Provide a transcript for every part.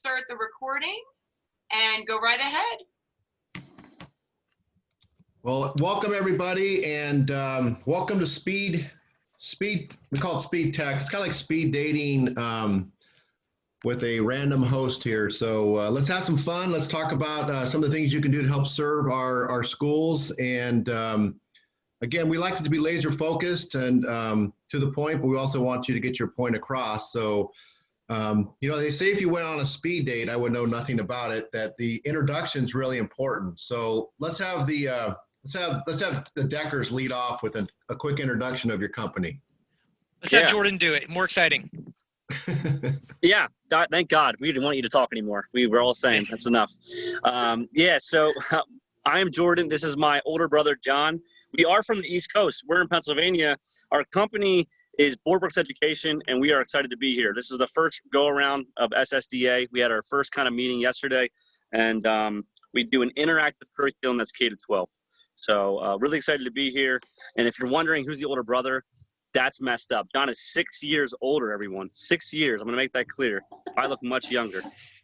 start the recording and go right ahead. Well, welcome everybody, and welcome to Speed. We call it Speed Tech. It's kind of like speed dating with a random host here. So let's have some fun. Let's talk about some of the things you can do to help serve our schools. And again, we like it to be laser focused and to the point, but we also want you to get your point across. So, you know, they say if you went on a speed date, I would know nothing about it, that the introduction is really important. So let's have the let's have the Deckers lead off with a quick introduction of your company. Let's have Jordan do it. More exciting. Yeah, thank God. We didn't want you to talk anymore. We were all saying that's enough. Yeah, so I am Jordan. This is my older brother, John. We are from the East Coast. We're in Pennsylvania. Our company is Boardworks Education, and we are excited to be here. This is the first go-around of SSDA. We had our first kind of meeting yesterday, and we do an interactive curriculum that's K-12. So really excited to be here. And if you're wondering who's the older brother, that's messed up. John is 6 years older, everyone. 6 years. I'm going to make that clear. I look much younger.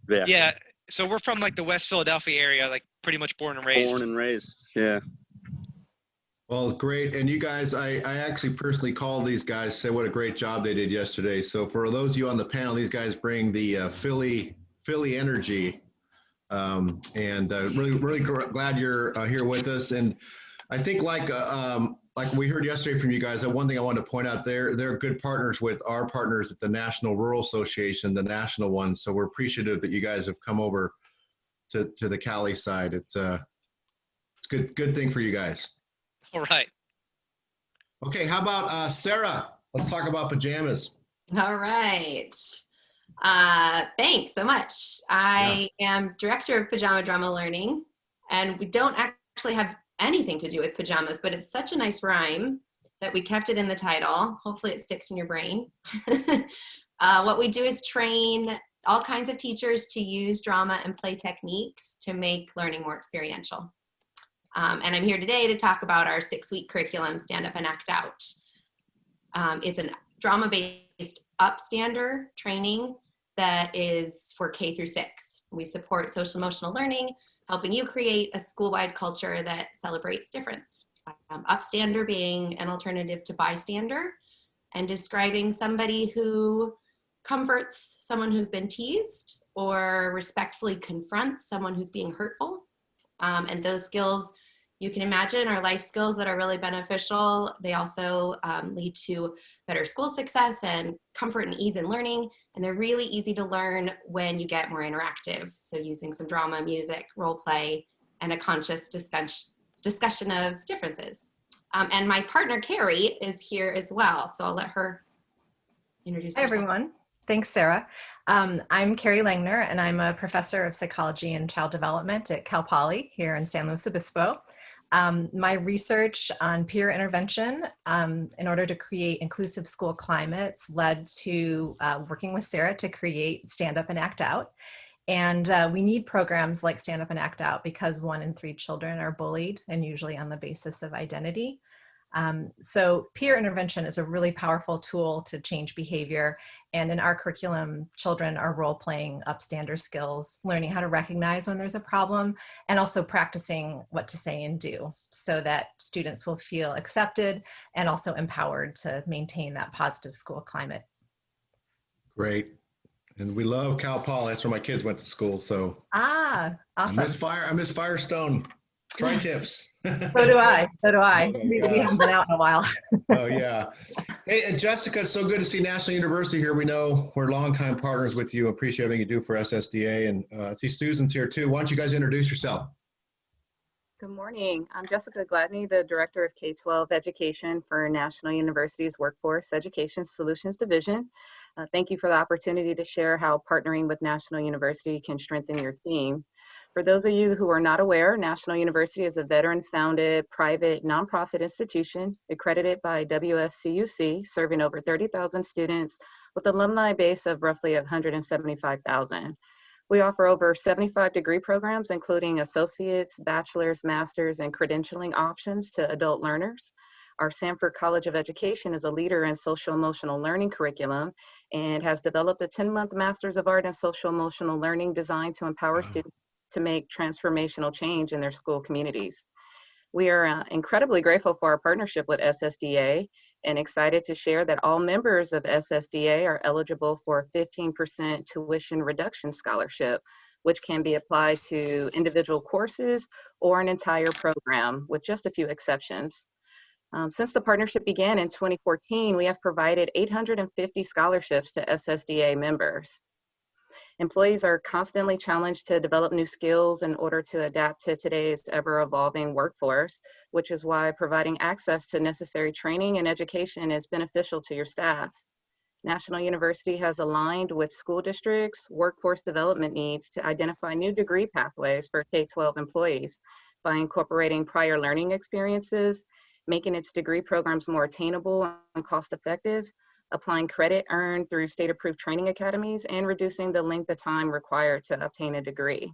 Yeah. So we're from like the West Philadelphia area, like pretty much born and raised. Born and raised, yeah. Well, great. And you guys, I actually personally called these guys, say what a great job they did yesterday. So for those of you on the panel, these guys bring the Philly energy. Really glad you're here with us. And I think like we heard yesterday from you guys, one thing I wanted to point out, they're good partners with our partners at the National Rural Association, the national one. So we're appreciative that you guys have come over to the Cali side. It's good thing for you guys. All right. Okay, how about Sarah? Let's talk about pajamas. All right. Thanks so much. I am director of Pajama Drama Learning, and we don't actually have anything to do with pajamas, but it's such a nice rhyme that we kept it in the title. Hopefully it sticks in your brain. What we do is train all kinds of teachers to use drama and play techniques to make learning more experiential. And I'm here today to talk about our 6-week curriculum, Stand Up and Act Out. It's a drama-based upstander training that is for K through 6. We support social emotional learning, helping you create a school-wide culture that celebrates difference. Upstander being an alternative to bystander, and describing somebody who comforts someone who's been teased or respectfully confronts someone who's being hurtful. And those skills, you can imagine, are life skills that are really beneficial. They also lead to better school success and comfort and ease in learning. And they're really easy to learn when you get more interactive. So using some drama, music, role play, and a conscious discussion of differences. And my partner, Carrie, is here as well. So I'll let her introduce herself. Hi, everyone. Thanks, Sarah. I'm Carrie Langner, and I'm a professor of psychology and child development at Cal Poly here in San Luis Obispo. My research on peer intervention in order to create inclusive school climates led to working with Sarah to create Stand Up and Act Out. And we need programs like Stand Up and Act Out because 1 in 3 children are bullied, and usually on the basis of identity. So peer intervention is a really powerful tool to change behavior. And in our curriculum, children are role-playing upstander skills, learning how to recognize when there's a problem, and also practicing what to say and do so that students will feel accepted and also empowered to maintain that positive school climate. Great. And we love Cal Poly. That's where my kids went to school. So awesome. I miss Firestone. Tri-tips. So do I. Oh, we haven't been out in a while. Oh, yeah. Hey, and Jessica, it's so good to see National University here. We know we're longtime partners with you. Appreciate everything you do for SSDA. And I see Susan's here too. Why don't you guys introduce yourself? Good morning. I'm Jessica Gladney, the Director of K-12 Education for National University's Workforce Education Solutions Division. Thank you for the opportunity to share how partnering with National University can strengthen your team. For those of you who are not aware, National University is a veteran-founded private nonprofit institution accredited by WSCUC, serving over 30,000 students with an alumni base of roughly 175,000. We offer over 75 degree programs, including associates, bachelor's, master's, and credentialing options to adult learners. Our Sanford College of Education is a leader in social emotional learning curriculum and has developed a 10-month Master's of Art in Social Emotional Learning designed to empower students to make transformational change in their school communities. We are incredibly grateful for our partnership with SSDA and excited to share that all members of SSDA are eligible for a 15% tuition reduction scholarship, which can be applied to individual courses or an entire program with just a few exceptions. Since the partnership began in 2014, we have provided 850 scholarships to SSDA members. Employees are constantly challenged to develop new skills in order to adapt to today's ever-evolving workforce, which is why providing access to necessary training and education is beneficial to your staff. National University has aligned with school districts' workforce development needs to identify new degree pathways for K-12 employees by incorporating prior learning experiences, making its degree programs more attainable and cost-effective, applying credit earned through state-approved training academies, and reducing the length of time required to obtain a degree.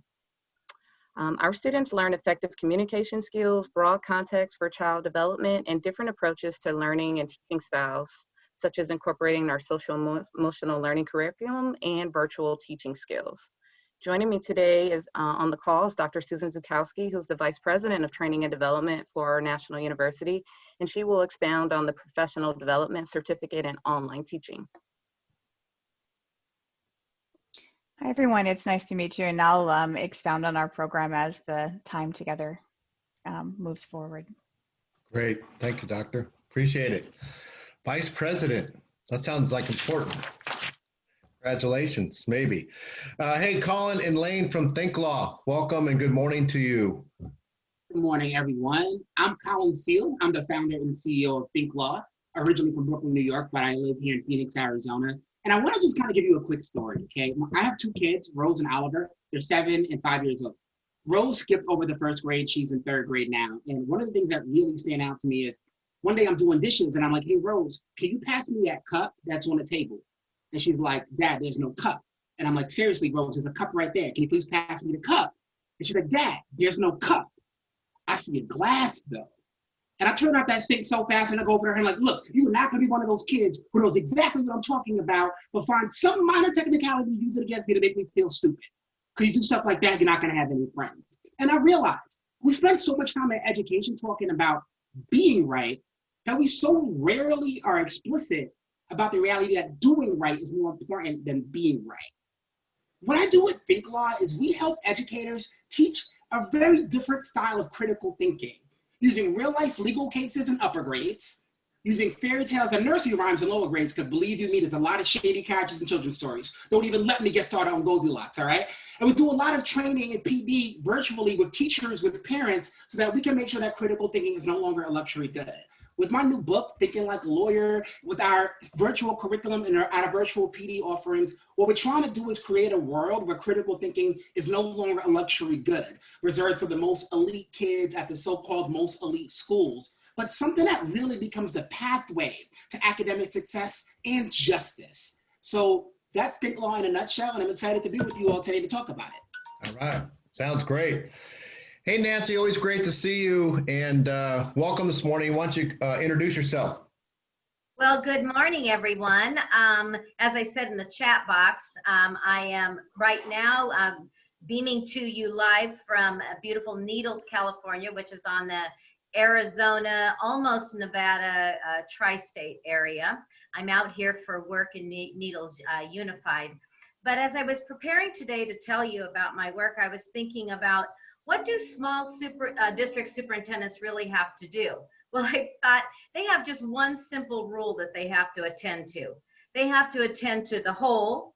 Our students learn effective communication skills, broad context for child development, and different approaches to learning and teaching styles, such as incorporating our social emotional learning curriculum and virtual teaching skills. Joining me today is on the call is Dr. Susan Zukowski, who's the Vice President of Training and Development for National University, and she will expound on the Professional Development Certificate in Online Teaching. Hi, everyone. It's nice to meet you, and I'll expound on our program as the time together moves forward. Great. Thank you, Doctor. Appreciate it. Vice President. That sounds like important. Congratulations, maybe. Hey, Colin and Lane from ThinkLaw. Welcome and good morning to you. Good morning, everyone. I'm Colin Seal. I'm the founder and CEO of ThinkLaw, originally from Brooklyn, New York, but I live here in Phoenix, Arizona. And I want to just kind of give you a quick story, okay? I have two kids, Rose and Oliver. They're 7 and 5 years old. Rose skipped over the first grade. She's in 3rd grade now. And one of the things that really stand out to me is one day I'm doing dishes and I'm like, hey, Rose, can you pass me that cup that's on the table? And she's like, Dad, there's no cup. And I'm like, seriously, Rose, there's a cup right there. Can you please pass me the cup? And she's like, Dad, there's no cup. I see a glass though. And I turn out that sink so fast and I go over there and I'm like, look, you're not gonna be one of those kids who knows exactly what I'm talking about, but find some minor technicality to use it against me to make me feel stupid. Because you do stuff like that, you're not gonna have any friends. And I realized we spend so much time in education talking about being right that we so rarely are explicit about the reality that doing right is more important than being right. What I do with ThinkLaw is we help educators teach a very different style of critical thinking, using real life legal cases in upper grades, using fairy tales and nursery rhymes in lower grades, because believe you me, there's a lot of shady characters in children's stories. Don't even let me get started on Goldilocks, all right? And we do a lot of training and PD virtually with teachers, with parents, so that we can make sure that critical thinking is no longer a luxury good. With my new book, Thinking Like a Lawyer, with our virtual curriculum and our virtual PD offerings, what we're trying to do is create a world where critical thinking is no longer a luxury good, reserved for the most elite kids at the so-called most elite schools, but something that really becomes the pathway to academic success and justice. So that's ThinkLaw in a nutshell, and I'm excited to be with you all today to talk about it. All right. Sounds great. Hey, Nancy, always great to see you, and welcome this morning. Why don't you introduce yourself? Well, good morning, everyone. As I said in the chat box, I am right now beaming to you live from beautiful Needles, California, which is on the Arizona, almost Nevada tri-state area. I'm out here for work in Needles Unified. But as I was preparing today to tell you about my work, I was thinking about what do small district superintendents really have to do? Well, I thought they have just one simple rule that they have to attend to. They have to attend to the whole,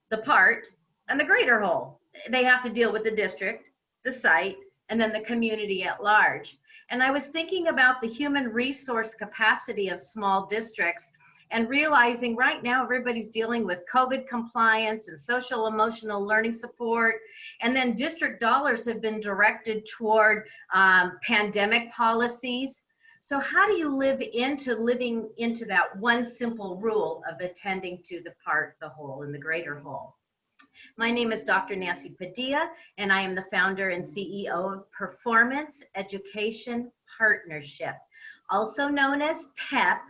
the part, and the greater whole. They have to deal with the district, the site, and then the community at large. And I was thinking about the human resource capacity of small districts and realizing right now everybody's dealing with COVID compliance and social emotional learning support. And then district dollars have been directed toward pandemic policies. So how do you living into that one simple rule of attending to the part, the whole, and the greater whole? My name is Dr. Nancy Padilla, and I am the founder and CEO of Performance Education Partnership. also known as PEP.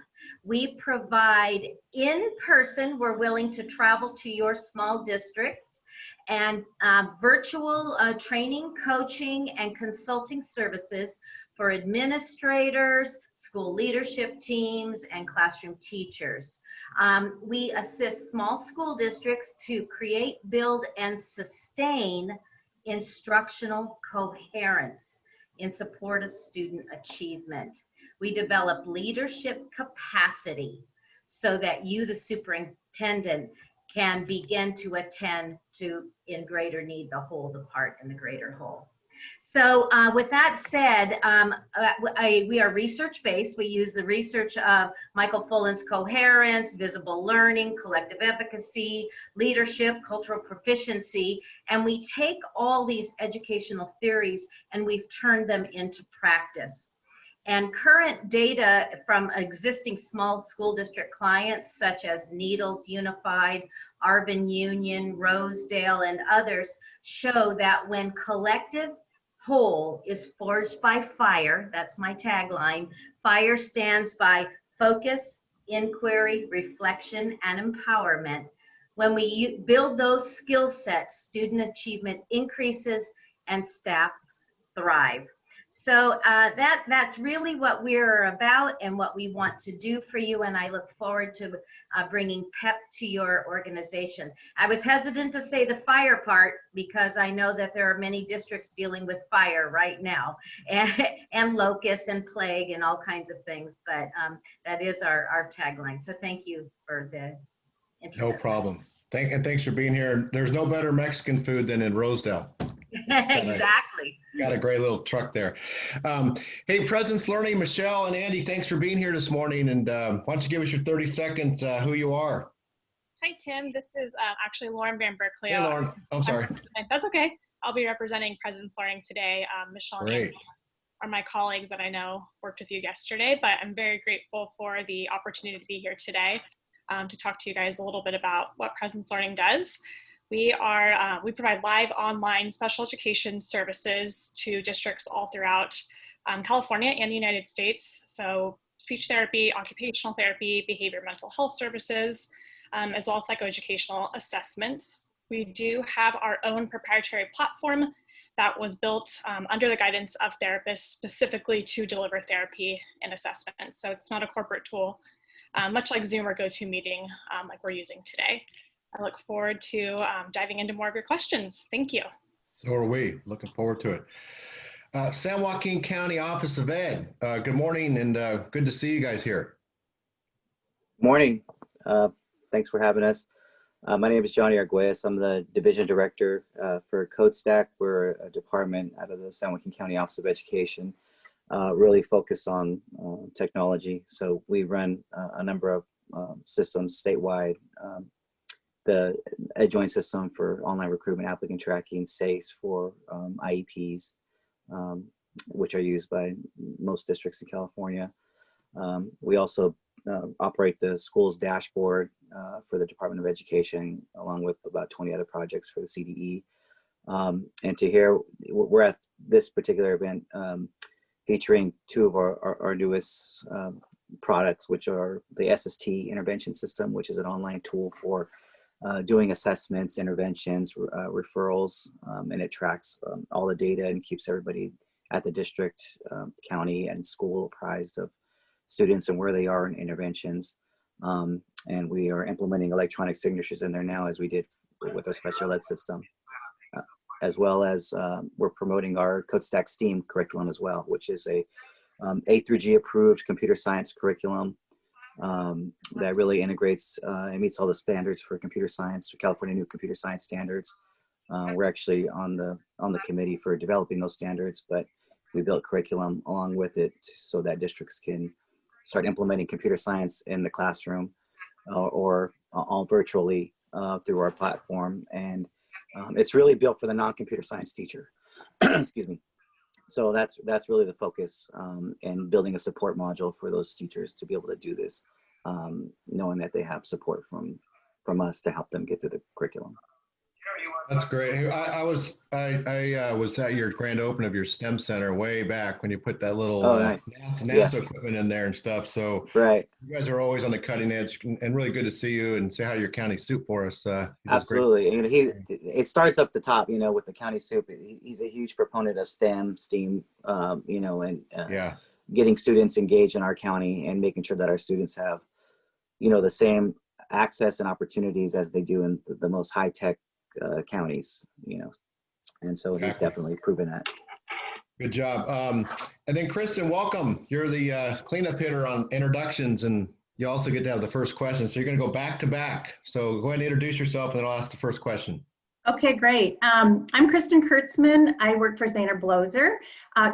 We provide in-person, we're willing to travel to your small districts, and virtual training, coaching, and consulting services for administrators, school leadership teams, and classroom teachers. We assist small school districts to create, build, and sustain instructional coherence in support of student achievement. We develop leadership capacity so that you, the superintendent, can begin to attend to, in greater need, the whole, the part, and the greater whole. So with that said, we are research-based. We use the research of Michael Fullen's coherence, visible learning, collective efficacy, leadership, cultural proficiency, and we take all these educational theories and we've turned them into practice. And current data from existing small school district clients such as Needles Unified, Arvin Union, Rosedale, and others show that when collective whole is forged by fire, that's my tagline, fire stands by focus, inquiry, reflection, and empowerment. When we build those skill sets, student achievement increases and staff thrive. So that's really what we're about and what we want to do for you, and I look forward to bringing PEP to your organization. I was hesitant to say the fire part because I know that there are many districts dealing with fire right now, and locusts and plague and all kinds of things, but that is our tagline. So thank you for the interest. No problem. Thanks for being here. There's no better Mexican food than in Rosedale. Exactly. Got a great little truck there. Hey, Presence Learning, Michelle and Andy, thanks for being here this morning. And why don't you give us your 30 seconds, who you are? Hi, Tim. This is actually Lauren Van Berkeley. Hey, Lauren. I'm sorry. That's okay. I'll be representing Presence Learning today. Michelle and Andy are my colleagues that I know worked with you yesterday, but I'm very grateful for the opportunity to be here today to talk to you guys a little bit about what Presence Learning does. We provide live online special education services to districts all throughout California and the United States. So speech therapy, occupational therapy, behavior mental health services, as well as psychoeducational assessments. We do have our own proprietary platform that was built under the guidance of therapists specifically to deliver therapy and assessment. So it's not a corporate tool, much like Zoom or GoToMeeting like we're using today. I look forward to diving into more of your questions. Thank you. So are we. Looking forward to it. San Joaquin County Office of Ed. Good morning and good to see you guys here. Morning. Thanks for having us. My name is Johnny Arguelles. I'm the Division Director for CodeStack. We're a department out of the San Joaquin County Office of Education, really focused on technology. So we run a number of systems statewide. The EdJoin system for online recruitment, applicant tracking, SACE for IEPs, which are used by most districts in California. We also operate the school's dashboard for the Department of Education, along with about 20 other projects for the CDE. And to hear, we're at this particular event featuring two of our newest products, which are the SST Intervention System, which is an online tool for doing assessments, interventions, referrals, and it tracks all the data and keeps everybody at the district, county, and school apprised of students and where they are in interventions. And we are implementing electronic signatures in there now, as we did with our special ed system, as well as we're promoting our CodeStack STEAM curriculum as well, which is a A through G approved computer science curriculum that really integrates and meets all the standards for computer science, for California new computer science standards. We're actually on the committee for developing those standards, but we built curriculum along with it so that districts can start implementing computer science in the classroom or all virtually through our platform. And it's really built for the non-computer science teacher. Excuse me. So that's really the focus, and building a support module for those teachers to be able to do this, knowing that they have support from us to help them get through the curriculum. That's great. I was at your grand opening of your STEM center way back when you put that little Oh, nice. NASA equipment in there and stuff. So Right. you guys are always on the cutting edge, and really good to see you and say hi to your county soup for us. Absolutely. And it starts up the top, with the county soup. He's a huge proponent of STEM, and getting students engaged in our county and making sure that our students have, the same access and opportunities as they do in the most high-tech counties, and so he's definitely proven that. Good job. And then Kristen, welcome. You're the cleanup hitter on introductions, and you also get to have the first question. So you're going to go back to back. So go ahead and introduce yourself, and then I'll ask the first question. Okay, great. I'm Kristen Kurtzman. I work for Zaner-Bloser.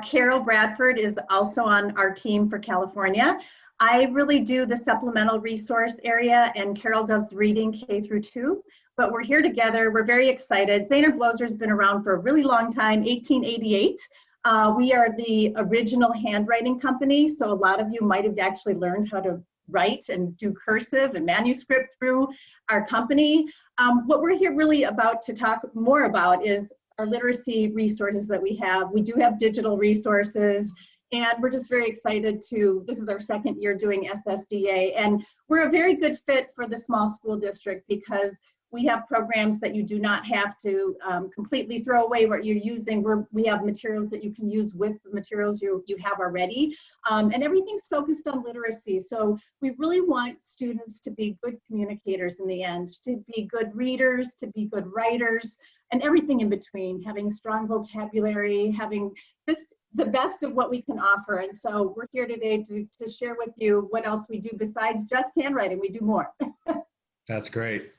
Carol Bradford is also on our team for California. I really do the supplemental resource area, and Carol does reading K through 2. But we're here together. We're very excited. Zaner-Bloser has been around for a really long time, 1888. We are the original handwriting company, so a lot of you might have actually learned how to write and do cursive and manuscript through our company. What we're here really about to talk more about is our literacy resources that we have. We do have digital resources, and we're just very excited this is our second year doing SSDA, and we're a very good fit for the small school district because we have programs that you do not have to completely throw away what you're using. We have materials that you can use with the materials you have already. And everything's focused on literacy. So we really want students to be good communicators in the end, to be good readers, to be good writers, and everything in between, having strong vocabulary, having just the best of what we can offer. And so we're here today to share with you what else we do besides just handwriting. We do more. That's great.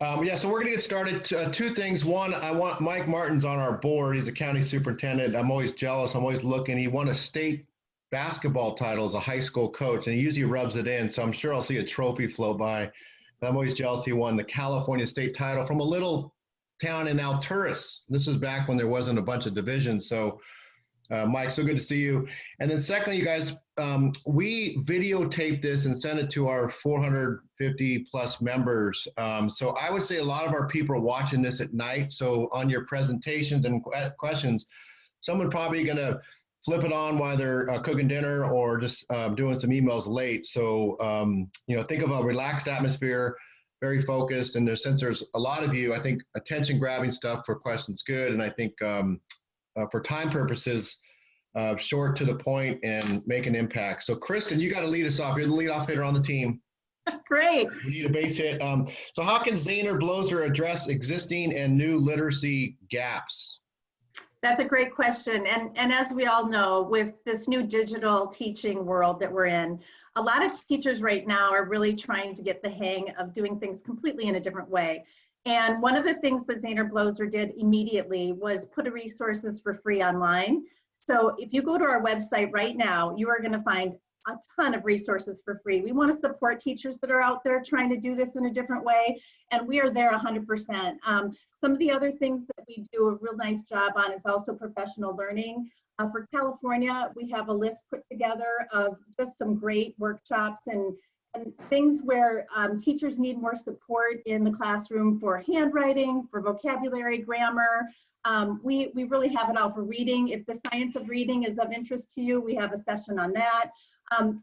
So we're going to get started. Two things. One, I want Mike Martin's on our board. He's a county superintendent. I'm always jealous. I'm always looking. He won a state basketball title as a high school coach, and he usually rubs it in. So I'm sure I'll see a trophy float by. But I'm always jealous he won the California state title from a little town in Alturas. This was back when there wasn't a bunch of divisions. So Mike, so good to see you. And then secondly, you guys, we videotaped this and sent it to our 450 plus members. So I would say a lot of our people are watching this at night. So on your presentations and questions, someone probably going to flip it on while they're cooking dinner or just doing some emails late. So, think of a relaxed atmosphere, very focused. And since there's a lot of you, I think attention grabbing stuff for questions good. And I think for time purposes, short to the point and make an impact. So Kristen, you got to lead us off. You're the leadoff hitter on the team. Great. We need a base hit. So how can Zaner-Bloser address existing and new literacy gaps? That's a great question. And as we all know, with this new digital teaching world that we're in, a lot of teachers right now are really trying to get the hang of doing things completely in a different way. And one of the things that Zaner-Bloser did immediately was put resources for free online. So if you go to our website right now, you are going to find a ton of resources for free. We want to support teachers that are out there trying to do this in a different way, and we are there 100%. Some of the other things that we do a real nice job on is also professional learning. For California, we have a list put together of just some great workshops and things where teachers need more support in the classroom for handwriting, for vocabulary, grammar. We really have it all for reading. If the science of reading is of interest to you, we have a session on that.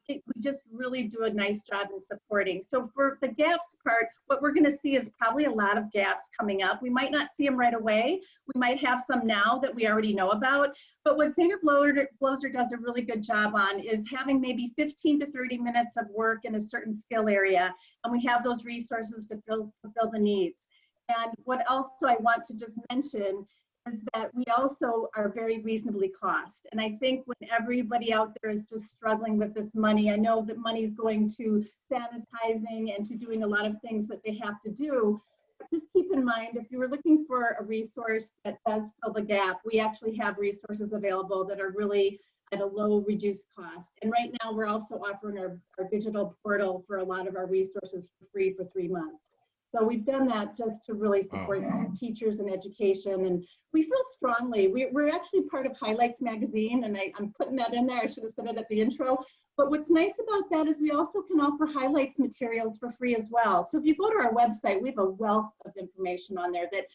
We just really do a nice job in supporting. So for the gaps part, what we're going to see is probably a lot of gaps coming up. We might not see them right away. We might have some now that we already know about. But what Zaner-Bloser does a really good job on is having maybe 15 to 30 minutes of work in a certain skill area, and we have those resources to fulfill the needs. And what also I want to just mention is that we also are very reasonably cost. And I think when everybody out there is just struggling with this money, I know that money's going to sanitizing and to doing a lot of things that they have to do. But just keep in mind, if you were looking for a resource that does fill the gap, we actually have resources available that are really at a low reduced cost. And right now we're also offering our digital portal for a lot of our resources for free for 3 months. So we've done that just to really support teachers and education. And we feel strongly, we're actually part of Highlights magazine, and I'm putting that in there. I should have said it at the intro. But what's nice about that is we also can offer highlights materials for free as well. So if you go to our website, we have a wealth of information on there that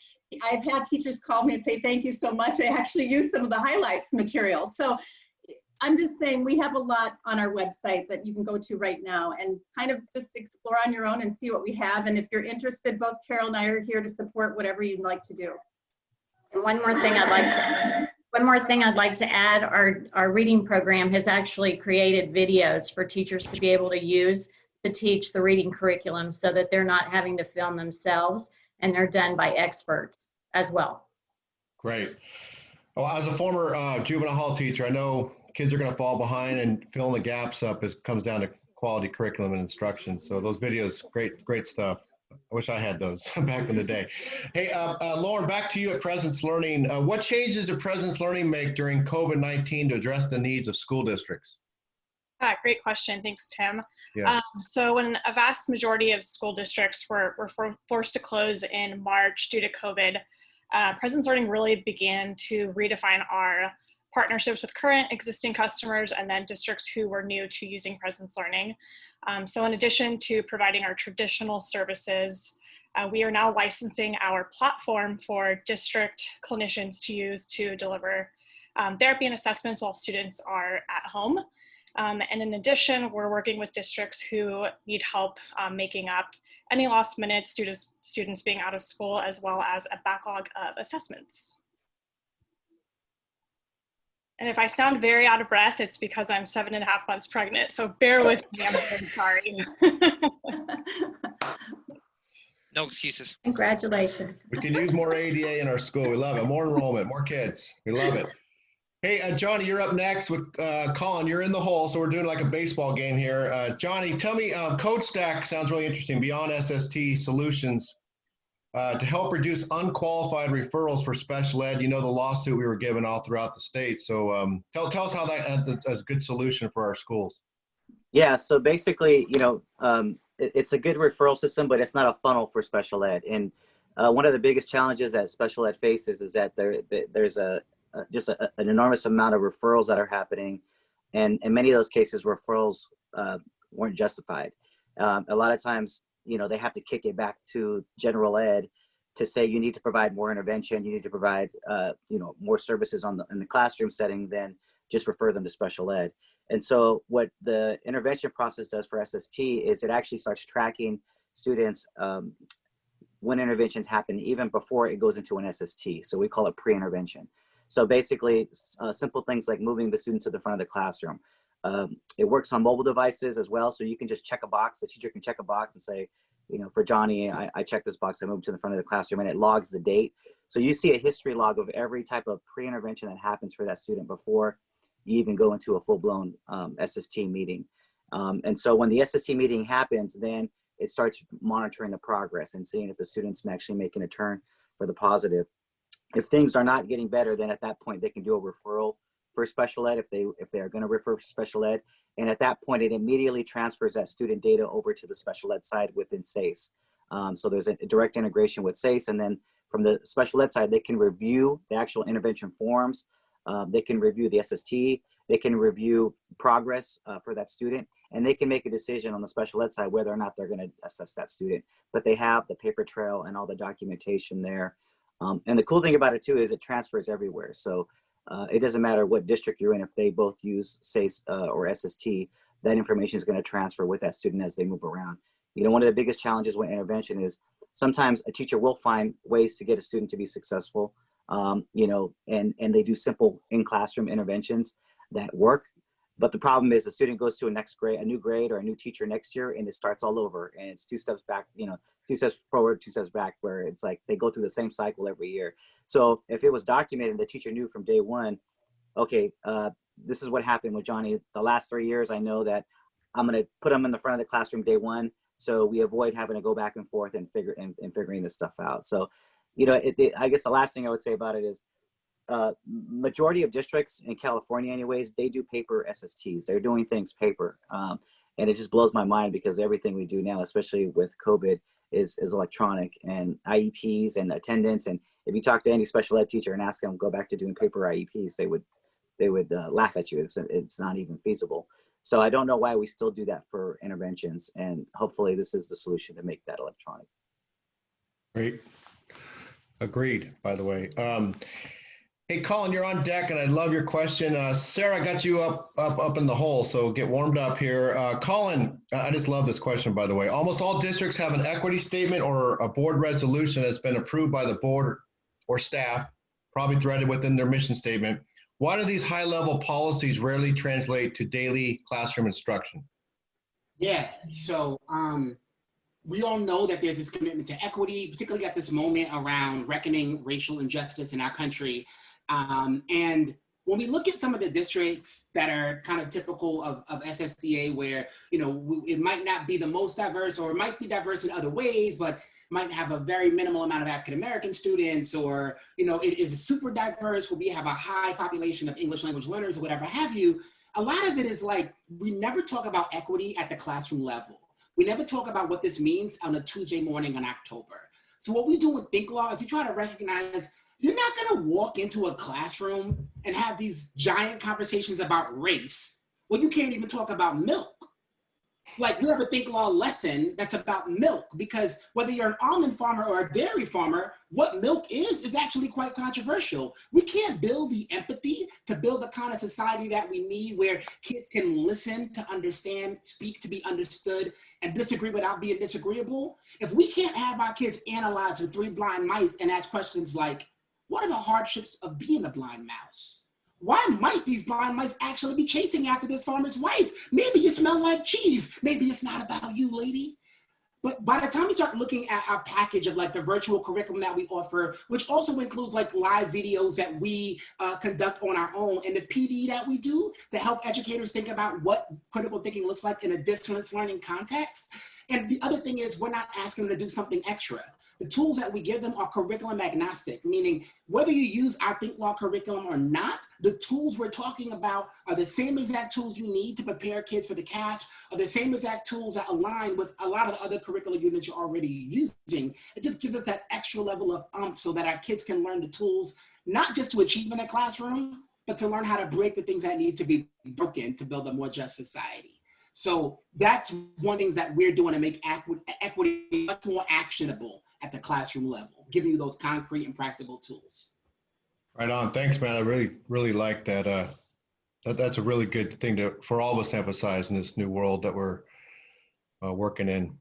I've had teachers call me and say, thank you so much. I actually use some of the highlights materials. So I'm just saying we have a lot on our website that you can go to right now and kind of just explore on your own and see what we have. And if you're interested, both Carol and I are here to support whatever you'd like to do. And one more thing I'd like to add, our reading program has actually created videos for teachers to be able to use to teach the reading curriculum so that they're not having to film themselves, and they're done by experts as well. Great. Well, as a former juvenile hall teacher, I know kids are going to fall behind, and filling the gaps up comes down to quality curriculum and instruction. So those videos, great stuff. I wish I had those back in the day. Hey, Lauren, back to you at PresenceLearning. What changes did PresenceLearning make during COVID-19 to address the needs of school districts? Great question. Thanks, Tim. Yeah. So when a vast majority of school districts were forced to close in March due to COVID, PresenceLearning really began to redefine our partnerships with current existing customers and then districts who were new to using PresenceLearning. So in addition to providing our traditional services, we are now licensing our platform for district clinicians to use to deliver therapy and assessments while students are at home. And in addition, we're working with districts who need help making up any lost minutes due to students being out of school, as well as a backlog of assessments. And if I sound very out of breath, it's because I'm 7.5 months pregnant. So bear with me, I'm very sorry. No excuses. Congratulations. We can use more ADA in our school. We love it. More enrollment, more kids. We love it. Hey, Johnny, you're up next with Colin. You're in the hole, so we're doing like a baseball game here. Johnny, tell me, CodeStack sounds really interesting, beyond SST solutions to help reduce unqualified referrals for special ed. You know, the lawsuit we were given all throughout the state. So tell us how that's a good solution for our schools. Yeah, so basically, you know, it's a good referral system, but it's not a funnel for special ed. And one of the biggest challenges that special ed faces is that there's just an enormous amount of referrals that are happening. And in many of those cases, referrals weren't justified. A lot of times, you know, they have to kick it back to general ed to say you need to provide more intervention, you need to provide, you know, more services in the classroom setting than just refer them to special ed. And so what the intervention process does for SST is it actually starts tracking students when interventions happen, even before it goes into an SST. So we call it pre-intervention. So basically, simple things like moving the student to the front of the classroom. It works on mobile devices as well, so you can just check a box. The teacher can check a box and say, you know, for Johnny, I checked this box, I moved to the front of the classroom, and it logs the date. So you see a history log of every type of pre-intervention that happens for that student before you even go into a full-blown SST meeting. And so when the SST meeting happens, then it starts monitoring the progress and seeing if the student's actually making a turn for the positive. If things are not getting better, then at that point they can do a referral for special ed if they are going to refer for special ed. And at that point, it immediately transfers that student data over to the special ed side within SACE. So there's a direct integration with SACE, and then from the special ed side, they can review the actual intervention forms. They can review the SST. They can review progress for that student, and they can make a decision on the special ed side whether or not they're going to assess that student. But they have the paper trail and all the documentation there. And the cool thing about it too is it transfers everywhere. So it doesn't matter what district you're in, if they both use SACE or SST, that information is going to transfer with that student as they move around. You know, one of the biggest challenges with intervention is sometimes a teacher will find ways to get a student to be successful, you know, and they do simple in-classroom interventions that work. But the problem is the student goes to a new grade or a new teacher next year, and it starts all over, and it's 2 steps back, you know, 2 steps forward, 2 steps back, where it's like they go through the same cycle every year. So if it was documented, the teacher knew from day one, okay, this is what happened with Johnny. The last 3 years, I know that I'm going to put him in the front of the classroom day one, so we avoid having to go back and forth and figuring this stuff out. So, you know, I guess the last thing I would say about it is, majority of districts in California anyways, they do paper SSTs. They're doing things paper. And it just blows my mind because everything we do now, especially with COVID, is electronic, and IEPs and attendance. And if you talk to any special ed teacher and ask them to go back to doing paper IEPs, they would laugh at you. It's not even feasible. So I don't know why we still do that for interventions, and hopefully this is the solution to make that electronic. Great. Agreed, by the way. Hey, Colin, you're on deck, and I love your question. Sarah got you up in the hole, so get warmed up here. Colin, I just love this question, by the way. Almost all districts have an equity statement or a board resolution that's been approved by the board or staff, probably threaded within their mission statement. Why do these high-level policies rarely translate to daily classroom instruction? Yeah, so we all know that there's this commitment to equity, particularly at this moment around reckoning racial injustice in our country. And when we look at some of the districts that are kind of typical of SSDA, where, you know, it might not be the most diverse, or it might be diverse in other ways, but might have a very minimal amount of African-American students, or, you know, it is super diverse where we have a high population of English language learners or whatever have you. A lot of it is like, we never talk about equity at the classroom level. We never talk about what this means on a Tuesday morning in October. So what we do with ThinkLaw is we try to recognize you're not gonna walk into a classroom and have these giant conversations about race when you can't even talk about milk. Like, we have a ThinkLaw lesson that's about milk, because whether you're an almond farmer or a dairy farmer, what milk is actually quite controversial. We can't build the empathy to build the kind of society that we need, where kids can listen to understand, speak to be understood, and disagree without being disagreeable. If we can't have our kids analyze with 3 blind mice and ask questions like, what are the hardships of being a blind mouse? Why might these blind mice actually be chasing after this farmer's wife? Maybe you smell like cheese. Maybe it's not about you, lady. But by the time we start looking at our package of like the virtual curriculum that we offer, which also includes like live videos that we conduct on our own, and the PD that we do to help educators think about what critical thinking looks like in a distance learning context. And the other thing is, we're not asking them to do something extra. The tools that we give them are curriculum agnostic, meaning whether you use our ThinkLaw curriculum or not, the tools we're talking about are the same exact tools you need to prepare kids for the CAST, are the same exact tools that align with a lot of the other curricular units you're already using. It just gives us that extra level of oomph so that our kids can learn the tools, not just to achieve in a classroom, but to learn how to break the things that need to be broken to build a more just society. So that's one of the things that we're doing to make equity much more actionable at the classroom level, giving you those concrete and practical tools. Right on. Thanks, man. I really like that. That's a really good thing for all of us to emphasize in this new world that we're working in.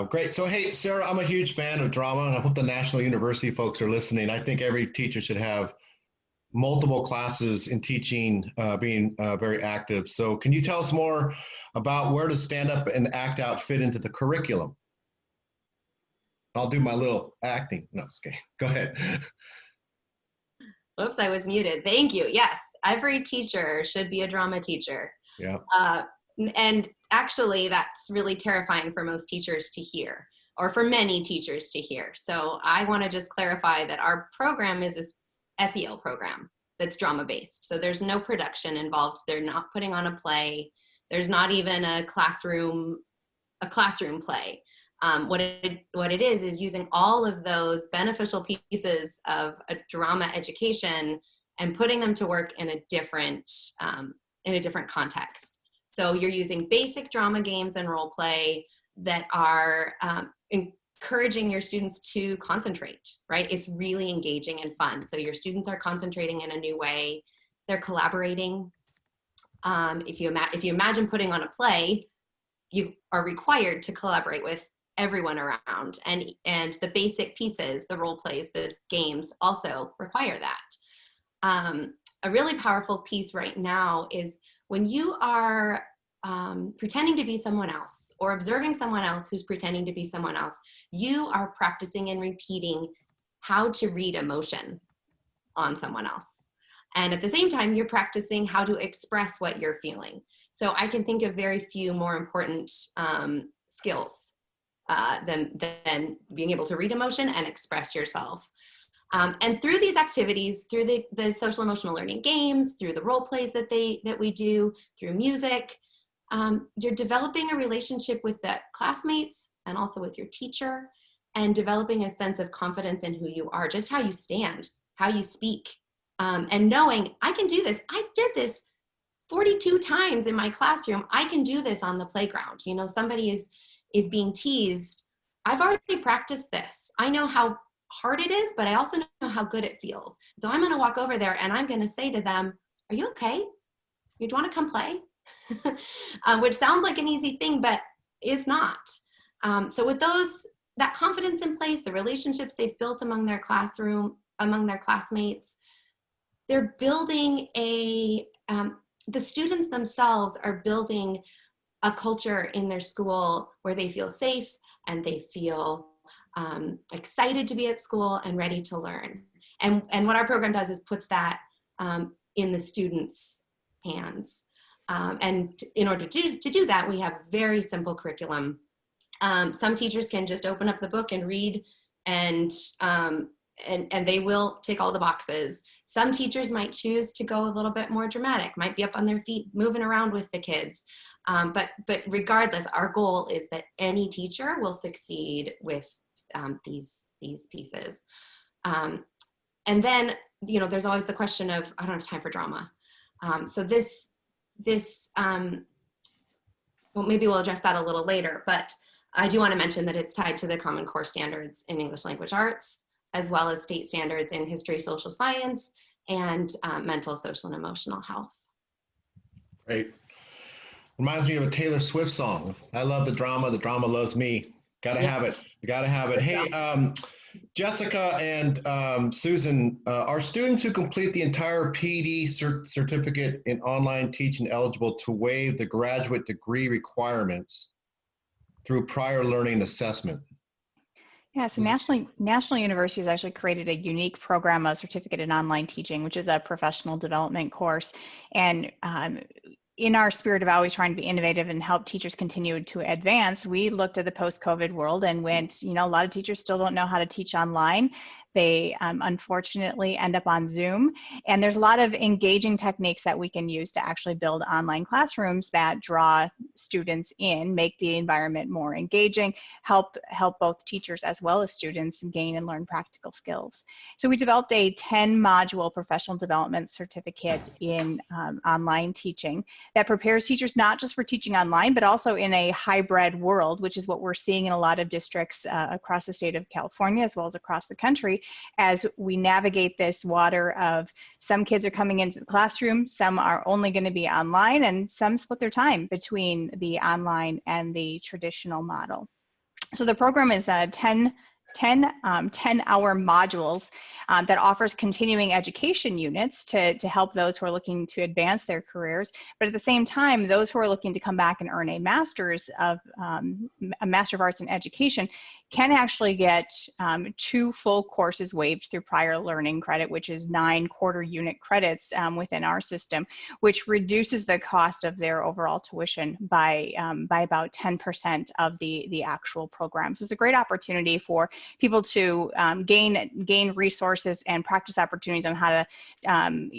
Great. So, hey, Sarah, I'm a huge fan of drama, and I hope the National University folks are listening. I think every teacher should have multiple classes in teaching, being very active. So can you tell us more about where does stand up and act out fit into the curriculum? I'll do my little acting. No, okay, go ahead. Oops, I was muted. Thank you. Yes, every teacher should be a drama teacher. Yeah. And actually, that's really terrifying for most teachers to hear, or for many teachers to hear. So I want to just clarify that our program is a SEL program that's drama-based. So there's no production involved. They're not putting on a play. There's not even a classroom play. What it is using all of those beneficial pieces of a drama education and putting them to work in a different context. So you're using basic drama games and role play that are encouraging your students to concentrate, right? It's really engaging and fun. So your students are concentrating in a new way. They're collaborating. If you imagine putting on a play, you are required to collaborate with everyone around, and the basic pieces, the role plays, the games also require that. A really powerful piece right now is when you are pretending to be someone else or observing someone else who's pretending to be someone else, you are practicing and repeating how to read emotion on someone else. And at the same time, you're practicing how to express what you're feeling. So I can think of very few more important skills than being able to read emotion and express yourself. And through these activities, through the social emotional learning games, through the role plays that we do, through music, you're developing a relationship with the classmates and also with your teacher, and developing a sense of confidence in who you are, just how you stand, how you speak, and knowing I can do this. I did this 42 times in my classroom, I can do this on the playground. You know, somebody is being teased. I've already practiced this. I know how hard it is, but I also know how good it feels. So I'm going to walk over there and I'm going to say to them, are you okay? You want to come play? Which sounds like an easy thing, but is not. So with that confidence in place, the relationships they've built among their classroom, among their classmates, they're building the students themselves are building a culture in their school where they feel safe and they feel excited to be at school and ready to learn. And what our program does is puts that in the students' hands. And in order to do that, we have very simple curriculum. Some teachers can just open up the book and read, and they will tick all the boxes. Some teachers might choose to go a little bit more dramatic, might be up on their feet, moving around with the kids. But regardless, our goal is that any teacher will succeed with these pieces. And then, you know, there's always the question of, I don't have time for drama. So well, maybe we'll address that a little later, but I do want to mention that it's tied to the Common Core standards in English Language Arts, as well as state standards in history, social science, and mental, social, and emotional health. Great. Reminds me of a Taylor Swift song. I love the drama loves me. Gotta have it. Gotta have it. Hey, Jessica and Susan, are students who complete the entire PD certificate in online teaching eligible to waive the graduate degree requirements through prior learning assessment? Yeah, so National University has actually created a unique program of certificate in online teaching, which is a professional development course. And in our spirit of always trying to be innovative and help teachers continue to advance, we looked at the post-COVID world and went, you know, a lot of teachers still don't know how to teach online. They unfortunately end up on Zoom. And there's a lot of engaging techniques that we can use to actually build online classrooms that draw students in, make the environment more engaging, help both teachers as well as students gain and learn practical skills. So we developed a 10-module professional development certificate in online teaching that prepares teachers not just for teaching online, but also in a hybrid world, which is what we're seeing in a lot of districts across the state of California, as well as across the country, as we navigate this water of some kids are coming into the classroom, some are only going to be online, and some split their time between the online and the traditional model. So the program is 10 10-hour modules that offers continuing education units to help those who are looking to advance their careers. But at the same time, those who are looking to come back and earn a Master of Arts in Education can actually get 2 full courses waived through prior learning credit, which is 9 quarter unit credits within our system, which reduces the cost of their overall tuition by about 10% of the actual program. So it's a great opportunity for people to gain resources and practice opportunities on how to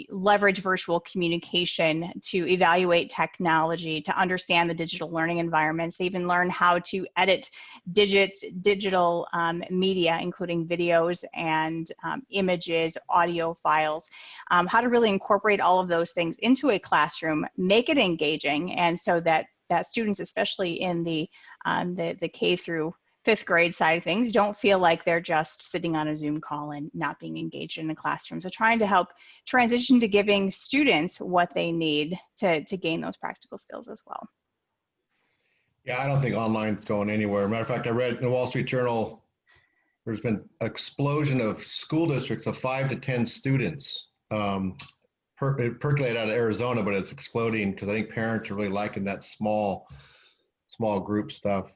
leverage virtual communication, to evaluate technology, to understand the digital learning environments. They even learn how to edit digital media, including videos and images, audio files, how to really incorporate all of those things into a classroom, make it engaging, and so that students, especially in the K through 5th grade side of things, don't feel like they're just sitting on a Zoom call and not being engaged in the classroom. So trying to help transition to giving students what they need to gain those practical skills as well. Yeah, I don't think online is going anywhere. Matter of fact, I read in the Wall Street Journal, there's been an explosion of school districts of 5 to 10 students. It percolated out of Arizona, but it's exploding because I think parents are really liking that small group stuff.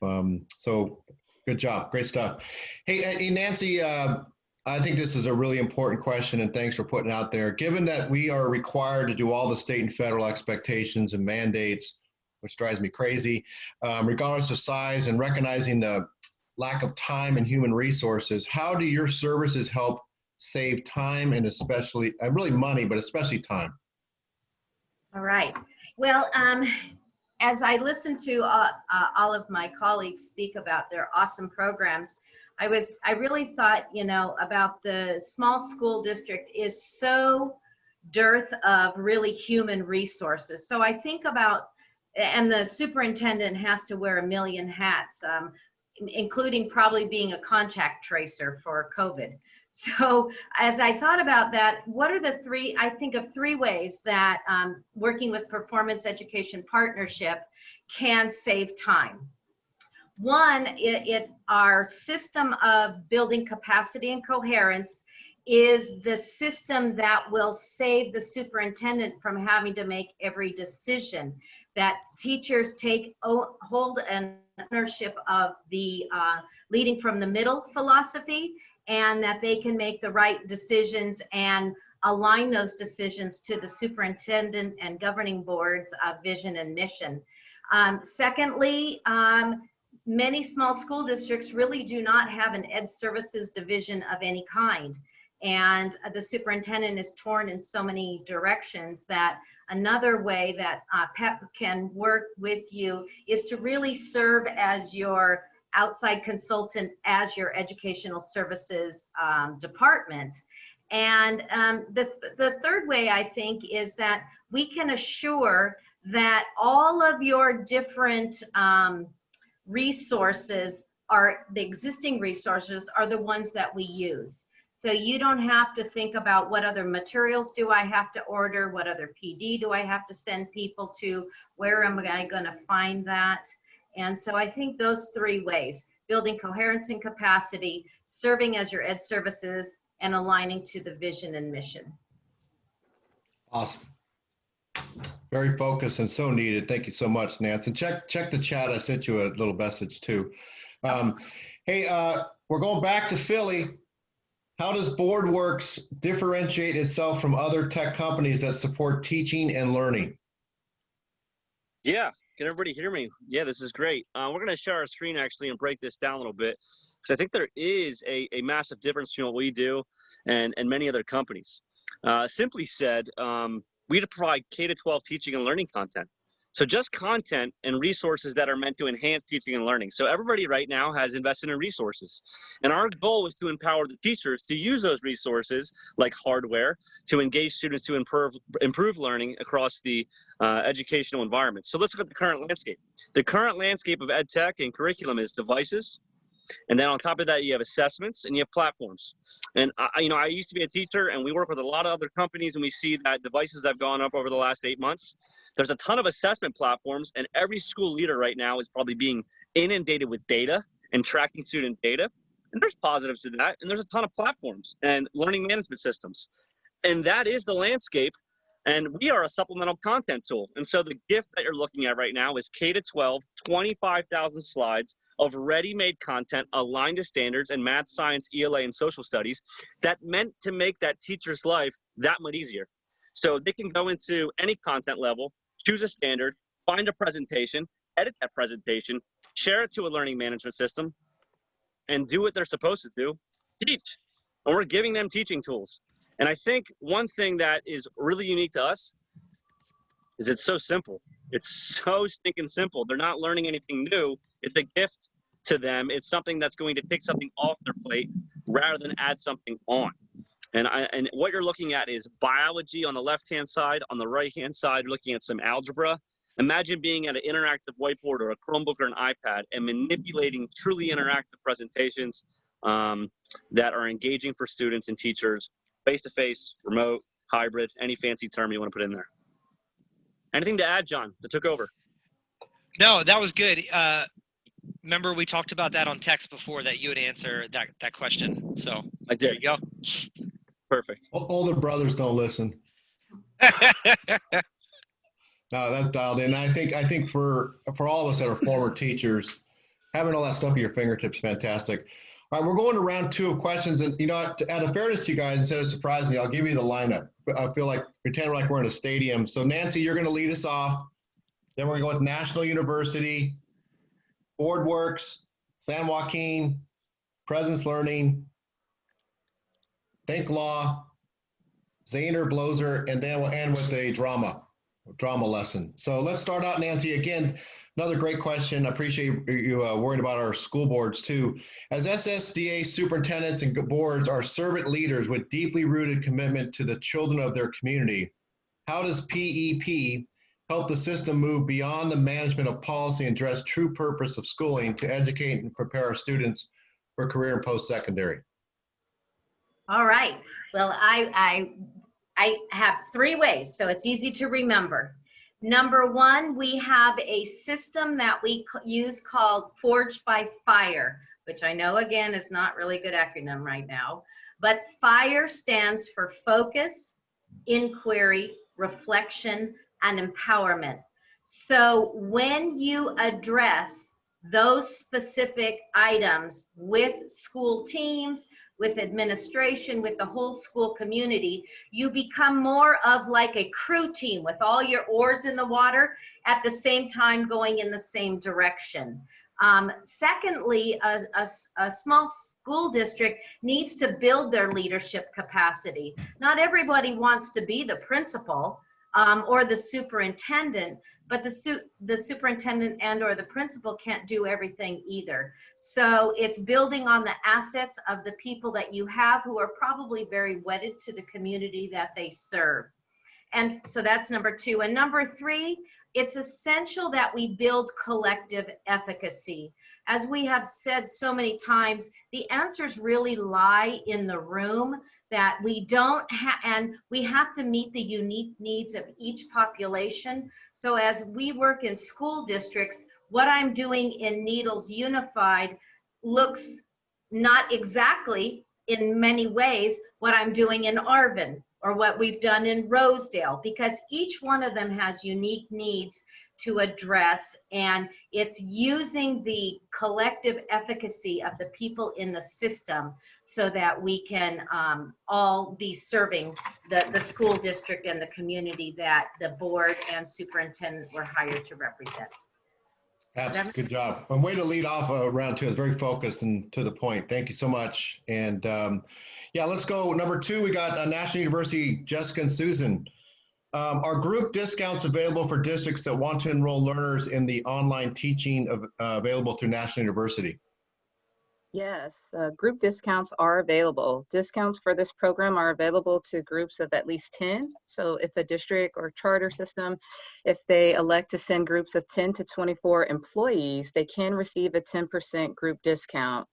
So good job, great stuff. Hey, Nancy, I think this is a really important question, and thanks for putting it out there. Given that we are required to do all the state and federal expectations and mandates, which drives me crazy, regardless of size, and recognizing the lack of time and human resources, how do your services help save time and especially, really money, but especially time? All right. Well, as I listened to all of my colleagues speak about their awesome programs, I really thought, about the small school district is so dearth of really human resources. So I think about, and the superintendent has to wear a million hats, including probably being a contact tracer for COVID. So as I thought about that, what are the three, I think of three ways that working with Performance Education Partnership can save time. One, our system of building capacity and coherence is the system that will save the superintendent from having to make every decision, that teachers take hold and ownership of the leading from the middle philosophy, and that they can make the right decisions and align those decisions to the superintendent and governing board's vision and mission. Secondly, many small school districts really do not have an ed services division of any kind. And the superintendent is torn in so many directions that another way that PEP can work with you is to really serve as your outside consultant, as your educational services department. And the third way, I think, is that we can assure that all of your different resources are, the existing resources are the ones that we use. So you don't have to think about what other materials do I have to order, what other PD do I have to send people to, where am I going to find that? And so I think those three ways: building coherence and capacity, serving as your ed services, and aligning to the vision and mission. Awesome. Very focused and so needed. Thank you so much, Nancy. Check the chat. I sent you a little message too. Hey, we're going back to Philly. How does Boardworks differentiate itself from other tech companies that support teaching and learning? Yeah, can everybody hear me? Yeah, this is great. We're going to share our screen actually and break this down a little bit, because I think there is a massive difference between what we do and many other companies. Simply said, we provide K-12 teaching and learning content. So just content and resources that are meant to enhance teaching and learning. So everybody right now has invested in resources. And our goal is to empower the teachers to use those resources, like hardware, to engage students to improve learning across the educational environment. So let's look at the current landscape. The current landscape of EdTech and curriculum is devices. And then on top of that, you have assessments and you have platforms. And I used to be a teacher, and we work with a lot of other companies, and we see that devices have gone up over the last 8 months. There's a ton of assessment platforms, and every school leader right now is probably being inundated with data and tracking student data. And there's positives to that, and there's a ton of platforms and learning management systems. And that is the landscape. And we are a supplemental content tool. And so the gift that you're looking at right now is K-12, 25,000 slides of ready-made content aligned to standards in math, science, ELA, and social studies that meant to make that teacher's life that much easier. So they can go into any content level, choose a standard, find a presentation, edit that presentation, share it to a learning management system, and do what they're supposed to do, teach. And we're giving them teaching tools. And I think one thing that is really unique to us is it's so simple. It's so stinking simple. They're not learning anything new. It's a gift to them. It's something that's going to take something off their plate rather than add something on. And what you're looking at is biology on the left-hand side. On the right-hand side, looking at some algebra. Imagine being at an interactive whiteboard or a Chromebook or an iPad and manipulating truly interactive presentations that are engaging for students and teachers, face-to-face, remote, hybrid, any fancy term you want to put in there. Anything to add, John, that took over? No, that was good. Remember we talked about that on text before, that you would answer that question. So I did. There you go. Perfect. Older brothers don't listen. No, that's dialed in. I think for all of us that are former teachers, having all that stuff at your fingertips is fantastic. All right, we're going to round 2 of questions, and out of fairness to you guys, instead of surprising you, I'll give you the lineup. I feel like pretend like we're in a stadium. So Nancy, you're going to lead us off. Then we're going to go with National University, Boardworks, San Joaquin, PresenceLearning, ThinkLaw, Zaner-Bloser, and then we'll end with a drama lesson. So let's start out, Nancy. Again, Another great question. I appreciate you worried about our school boards too. As SSDA superintendents and boards are servant leaders with deeply rooted commitment to the children of their community, how does PEP help the system move beyond the management of policy and address true purpose of schooling to educate and prepare our students for career and post-secondary? All right. Well, I have 3 ways, so it's easy to remember. Number 1, we have a system that we use called Forged by Fire, which I know, again, is not really a good acronym right now, but FIRE stands for Focus, Inquiry, Reflection, and Empowerment. So when you address those specific items with school teams, with administration, with the whole school community, you become more of like a crew team with all your oars in the water at the same time going in the same direction. Secondly, a small school district needs to build their leadership capacity. Not everybody wants to be the principal or the superintendent, but the superintendent and or the principal can't do everything either. So it's building on the assets of the people that you have who are probably very wedded to the community that they serve. And so that's number 2. And number 3, it's essential that we build collective efficacy. As we have said so many times, the answers really lie in the room, that we don't have, and we have to meet the unique needs of each population. So as we work in school districts, what I'm doing in Needles Unified looks not exactly in many ways what I'm doing in Arvin or what we've done in Rosedale, because each one of them has unique needs to address, and it's using the collective efficacy of the people in the system so that we can all be serving the school district and the community that the board and superintendent were hired to represent. That's good job. And way to lead off round 2. It's very focused and to the point. Thank you so much. And yeah, let's go. Number 2, we got National University, Jessica and Susan. Are group discounts available for districts that want to enroll learners in the online teaching available through National University? Yes, group discounts are available. Discounts for this program are available to groups of at least 10. So if a district or charter system, if they elect to send groups of 10 to 24 employees, they can receive a 10% group discount.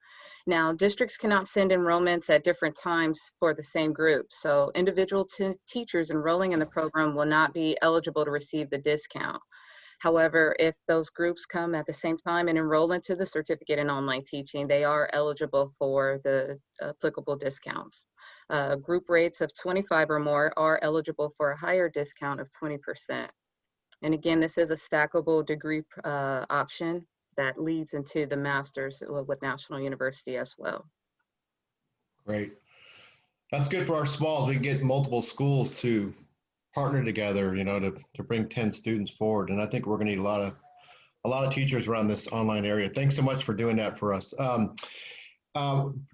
Now, districts cannot send enrollments at different times for the same group. So individual teachers enrolling in the program will not be eligible to receive the discount. However, if those groups come at the same time and enroll into the certificate in online teaching, they are eligible for the applicable discounts. Group rates of 25 or more are eligible for a higher discount of 20%. And again, this is a stackable degree option that leads into the master's with National University as well. Great. That's good for our smalls. We can get multiple schools to partner together, you know, to bring 10 students forward. And I think we're going to need a lot of teachers around this online area. Thanks so much for doing that for us.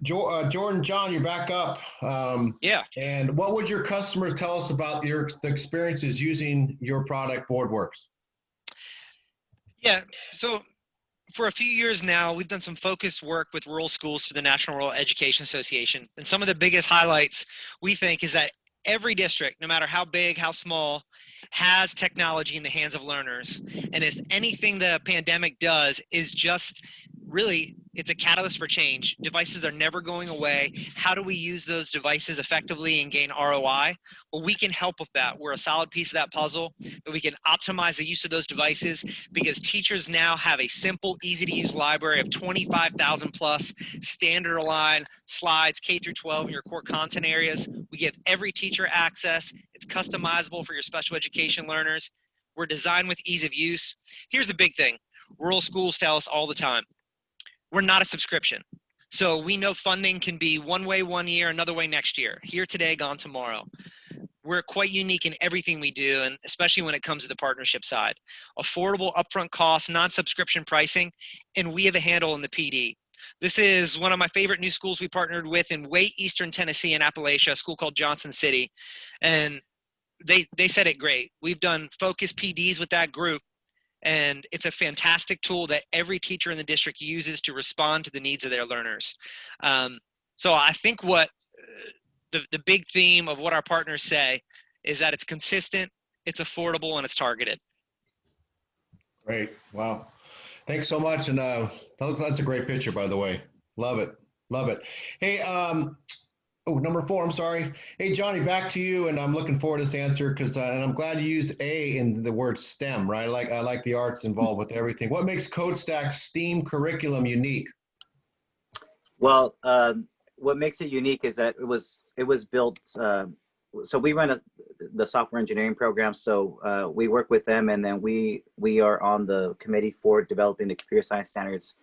Jordan, John, you're back up. Yeah. And what would your customers tell us about the experiences using your product, Boardworks? Yeah. So for a few years now, we've done some focused work with rural schools through the National Rural Education Association. And some of the biggest highlights we think is that every district, no matter how big, how small, has technology in the hands of learners. And if anything the pandemic does is just really, it's a catalyst for change. Devices are never going away. How do we use those devices effectively and gain ROI? Well, we can help with that. We're a solid piece of that puzzle, that we can optimize the use of those devices, because teachers now have a simple, easy to use library of 25,000 plus standard aligned slides K through 12 in your core content areas. We give every teacher access. It's customizable for your special education learners. We're designed with ease of use. Here's the big thing. Rural schools tell us all the time, we're not a subscription. So we know funding can be one way one year, another way next year. Here today, gone tomorrow. We're quite unique in everything we do, and especially when it comes to the partnership side. Affordable upfront costs, non-subscription pricing, and we have a handle in the PD. This is one of my favorite new schools we partnered with in way eastern Tennessee in Appalachia, a school called Johnson City. And they said it great. We've done focused PDs with that group. And it's a fantastic tool that every teacher in the district uses to respond to the needs of their learners. So I think what the big theme of what our partners say is that it's consistent, it's affordable, and it's targeted. Great. Wow. Thanks so much. And that's a great picture, by the way. Love it. Love it. Hey, number 4, I'm sorry. Hey, Johnny, back to you. And I'm looking forward to this answer because and I'm glad you used A in the word STEM, right? I like the arts involved with everything. What makes CodeStack's STEAM curriculum unique? Well, what makes it unique is that it was built. So we run the software engineering program. So we work with them, and then we are on the committee for developing the computer science standards,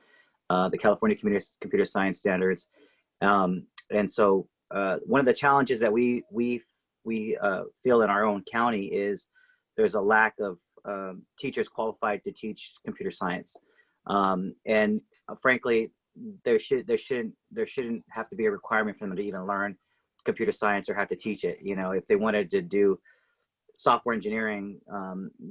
the California computer science standards. And so one of the challenges that we feel in our own county is there's a lack of teachers qualified to teach computer science, and frankly, there shouldn't have to be a requirement for them to even learn computer science or have to teach it. You know, if they wanted to do software engineering,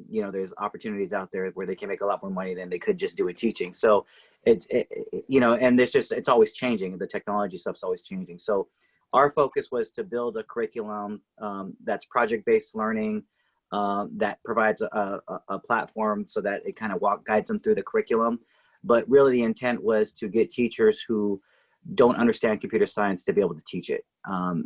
you know, there's opportunities out there where they can make a lot more money than they could just doing teaching. So you know, and it's always changing. The technology stuff's always changing. So our focus was to build a curriculum that's project-based learning, that provides a platform so that it kind of guides them through the curriculum. But really the intent was to get teachers who don't understand computer science to be able to teach it.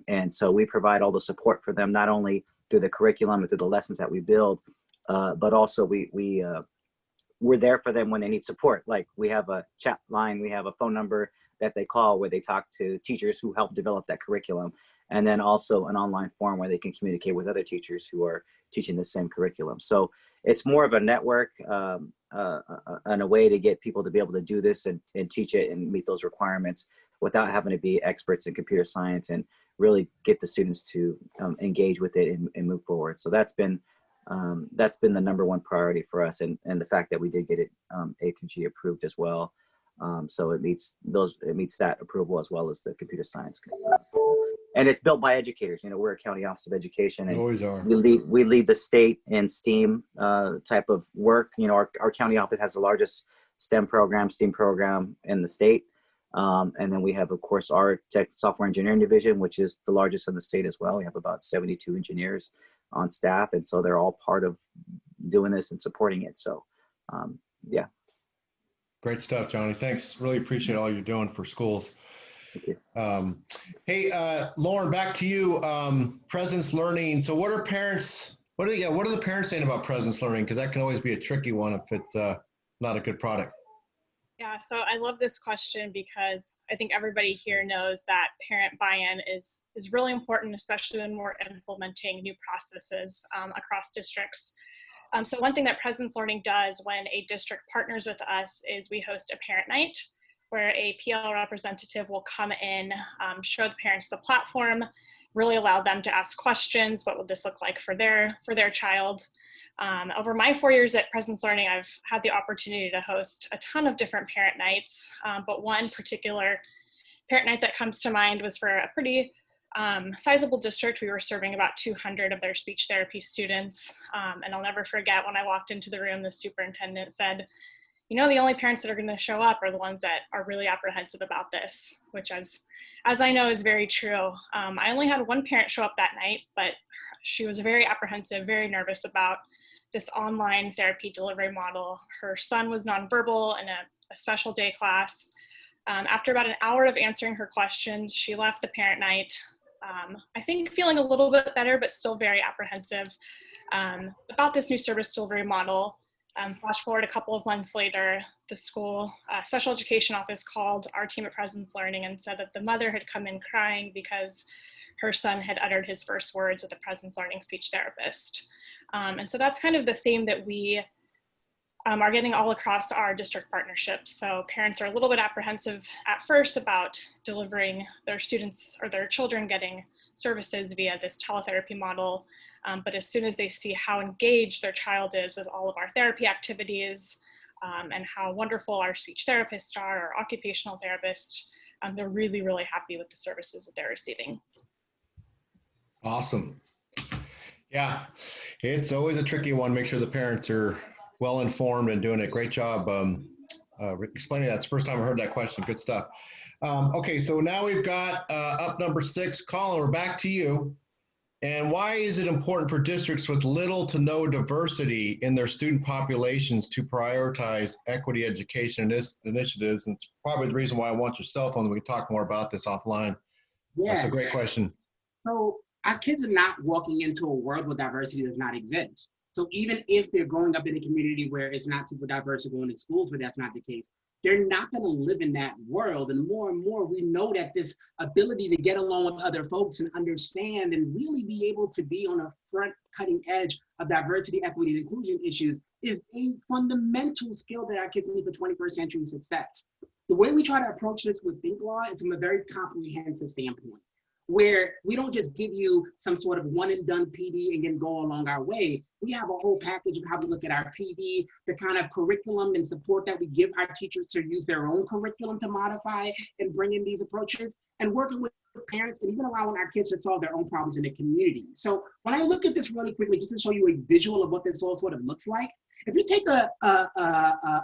And so we provide all the support for them, not only through the curriculum and through the lessons that we build, but also we're there for them when they need support. Like we have a chat line, we have a phone number that they call where they talk to teachers who help develop that curriculum. And then also an online forum where they can communicate with other teachers who are teaching the same curriculum. So it's more of a network and a way to get people to be able to do this and teach it and meet those requirements without having to be experts in computer science, and really get the students to engage with it and move forward. So that's been the number one priority for us, and the fact that we did get it A through G approved as well. So it meets that approval as well as the computer science. And it's built by educators. You know, we're a county office of education, and always are. We lead the state in STEAM type of work. You know, our county office has the largest STEM program in the state. And then we have, of course, our tech software engineering division, which is the largest in the state as well. We have about 72 engineers on staff, and so they're all part of doing this and supporting it. So, yeah. Great stuff, Johnny. Thanks. Really appreciate all you're doing for schools. Thank you. Hey, Lauren, back to you. Presence learning. So what are parents, what are the parents saying about presence learning? Because that can always be a tricky one if it's not a good product. Yeah, so I love this question because I think everybody here knows that parent buy-in is really important, especially when we're implementing new processes across districts. So one thing that Presence Learning does when a district partners with us is we host a parent night where a PL representative will come in, show the parents the platform, really allow them to ask questions. What would this look like for their child? Over my 4 years at Presence Learning, I've had the opportunity to host a ton of different parent nights, but one particular parent night that comes to mind was for a pretty sizable district. We were serving about 200 of their speech therapy students, and I'll never forget when I walked into the room, the superintendent said, you know, the only parents that are going to show up are the ones that are really apprehensive about this, which as I know is very true. I only had one parent show up that night, but she was very apprehensive, very nervous about this online therapy delivery model. Her son was nonverbal in a special day class. After about an hour of answering her questions, she left the parent night, I think feeling a little bit better, but still very apprehensive about this new service delivery model. Flash forward a couple of months later, the school special education office called our team at Presence Learning and said that the mother had come in crying because her son had uttered his first words with a Presence Learning speech therapist. And so that's kind of the theme that we are getting all across our district partnerships. So parents are a little bit apprehensive at first about delivering their students or their children getting services via this teletherapy model. But as soon as they see how engaged their child is with all of our therapy activities and how wonderful our speech therapists are, our occupational therapists, they're really, really happy with the services that they're receiving. Awesome. Yeah, it's always a tricky one. Make sure the parents are well informed and doing a great job explaining that. It's the first time I heard that question. Good stuff. Okay, so now we've got up number 6. Colin, we're back to you. And why is it important for districts with little to no diversity in their student populations to prioritize equity education initiatives? And it's probably the reason why I want your cell phone. We can talk more about this offline. Yeah. That's a great question. So our kids are not walking into a world where diversity does not exist. So even if they're growing up in a community where it's not super diverse or going to schools where that's not the case, they're not going to live in that world. And more, we know that this ability to get along with other folks and understand and really be able to be on a front cutting edge of diversity, equity, and inclusion issues is a fundamental skill that our kids need for 21st century success. The way we try to approach this with ThinkLaw is from a very comprehensive standpoint, where we don't just give you some sort of one and done PD and then go along our way. We have a whole package of how we look at our PD, the kind of curriculum and support that we give our teachers to use their own curriculum to modify and bring in these approaches, and working with parents and even allowing our kids to solve their own problems in the community. So when I look at this really quickly, just to show you a visual of what this all sort of looks like, if you take a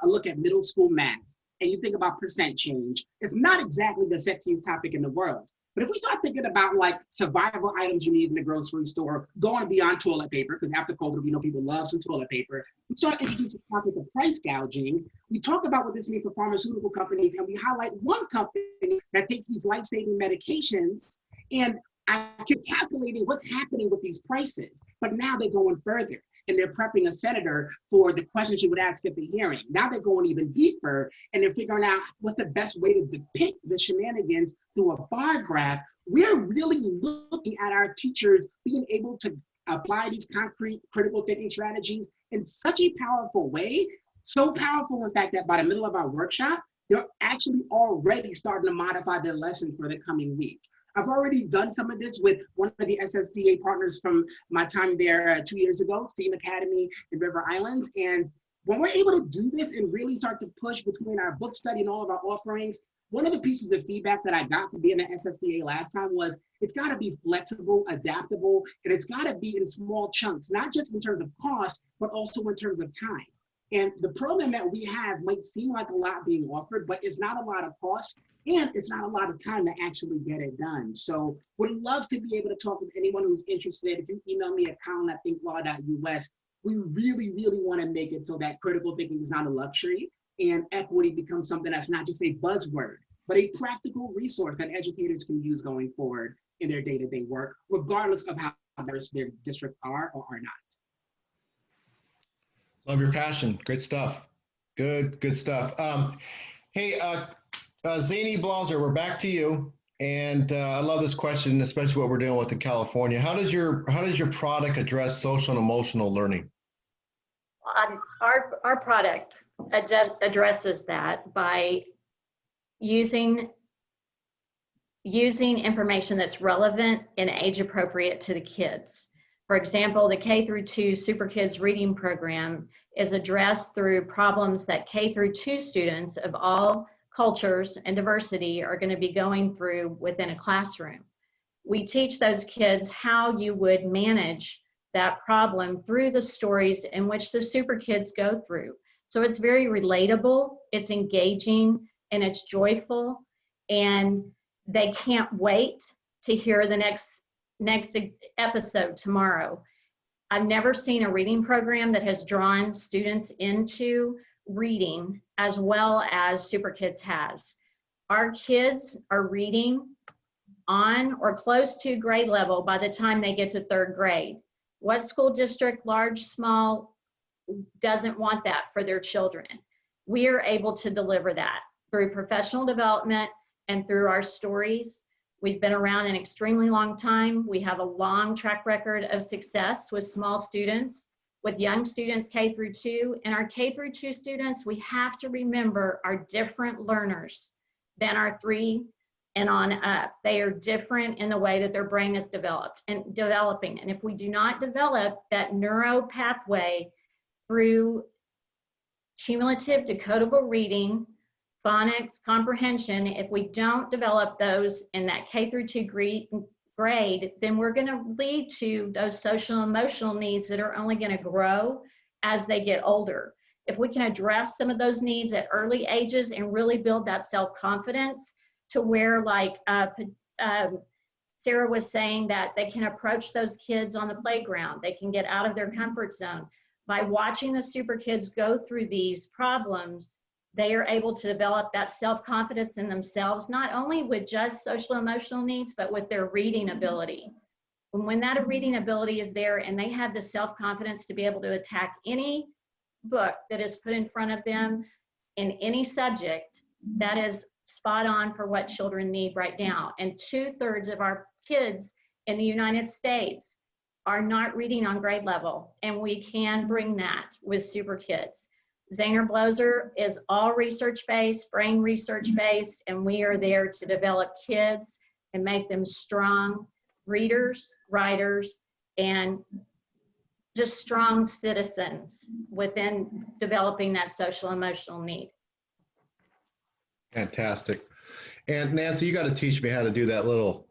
look at middle school math and you think about percent change, it's not exactly the sexiest topic in the world. But if we start thinking about like survival items you need in the grocery store, going beyond toilet paper, because after COVID, we know people love some toilet paper. We start introducing the concept of price gouging. We talk about what this means for pharmaceutical companies, and we highlight one company that takes these life-saving medications, and I keep calculating what's happening with these prices. But now they're going further, and they're prepping a senator for the questions she would ask at the hearing. Now they're going even deeper, and they're figuring out what's the best way to depict the shenanigans through a bar graph. We're really looking at our teachers being able to apply these concrete critical thinking strategies in such a powerful way, so powerful, in fact, that by the middle of our workshop, they're actually already starting to modify their lessons for the coming week. I've already done some of this with one of the SSDA partners from my time there 2 years ago, STEAM Academy in River Islands. And when we're able to do this and really start to push between our book study and all of our offerings, one of the pieces of feedback that I got from being at SSDA last time was it's got to be flexible, adaptable, and it's got to be in small chunks, not just in terms of cost, but also in terms of time. And the program that we have might seem like a lot being offered, but it's not a lot of cost. And it's not a lot of time to actually get it done. So would love to be able to talk with anyone who's interested. If you email me at colin@thinklaw.us, we really, really want to make it so that critical thinking is not a luxury and equity becomes something that's not just a buzzword, but a practical resource that educators can use going forward in their day-to-day work, regardless of how diverse their districts are or are not. Love your passion. Great stuff. Good stuff. Hey, Zaner-Bloser, we're back to you, and I love this question, especially what we're dealing with in California. How does your product address social and emotional learning? Our product addresses that by using information that's relevant and age appropriate to the kids. For example, the K through 2 Super Kids Reading Program is addressed through problems that K through 2 students of all cultures and diversity are going to be going through within a classroom. We teach those kids how you would manage that problem through the stories in which the super kids go through. So it's very relatable, it's engaging, and it's joyful, and they can't wait to hear the next episode tomorrow. I've never seen a reading program that has drawn students into reading as well as Super Kids has. Our kids are reading on or close to grade level by the time they get to 3rd grade. What school district, large, small, doesn't want that for their children? We are able to deliver that through professional development and through our stories. We've been around an extremely long time. We have a long track record of success with small students, with young students K through 2. And our K through 2 students, we have to remember, are different learners than our 3 and on up. They are different in the way that their brain is developing. And if we do not develop that neuro pathway through cumulative decodable reading, phonics, comprehension, if we don't develop those in that K through 2 grade, then we're going to lead to those social and emotional needs that are only going to grow as they get older. if we can address some of those needs at early ages and really build that self-confidence to where, like Sarah was saying, that they can approach those kids on the playground, they can get out of their comfort zone. By watching the super kids go through these problems, they are able to develop that self-confidence in themselves, not only with just social emotional needs, but with their reading ability. And when that reading ability is there and they have the self-confidence to be able to attack any book that is put in front of them in any subject, that is spot on for what children need right now. And 2/3 of our kids in the United States are not reading on grade level, and we can bring that with super kids. Zaner-Bloser is all research-based, brain research-based, and we are there to develop kids and make them strong readers, writers, and just strong citizens within developing that social emotional need. Fantastic. And Nancy, you got to teach me how to do that little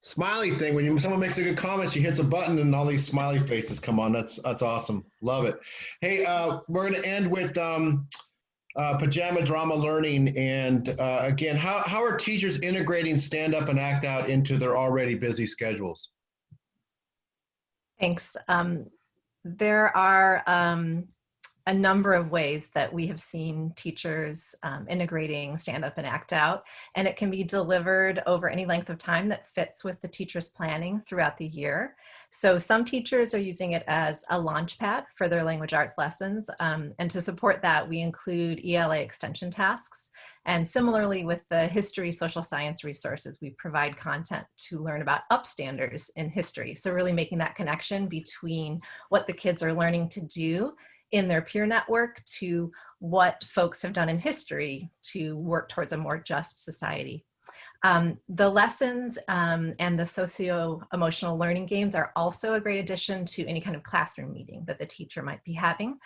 smiley thing. When someone makes a good comment, she hits a button and all these smiley faces come on. That's awesome. Love it. Hey, we're going to end with Pajama drama learning. And again, how are teachers integrating stand up and act out into their already busy schedules? Thanks. There are a number of ways that we have seen teachers integrating stand up and act out, and it can be delivered over any length of time that fits with the teacher's planning throughout the year. So some teachers are using it as a launch pad for their language arts lessons, and to support that, we include ELA extension tasks. And similarly with the history social science resources, we provide content to learn about upstanders in history. So really making that connection between what the kids are learning to do in their peer network to what folks have done in history to work towards a more just society. The lessons and the socio-emotional learning games are also a great addition to any kind of classroom meeting that the teacher might be having.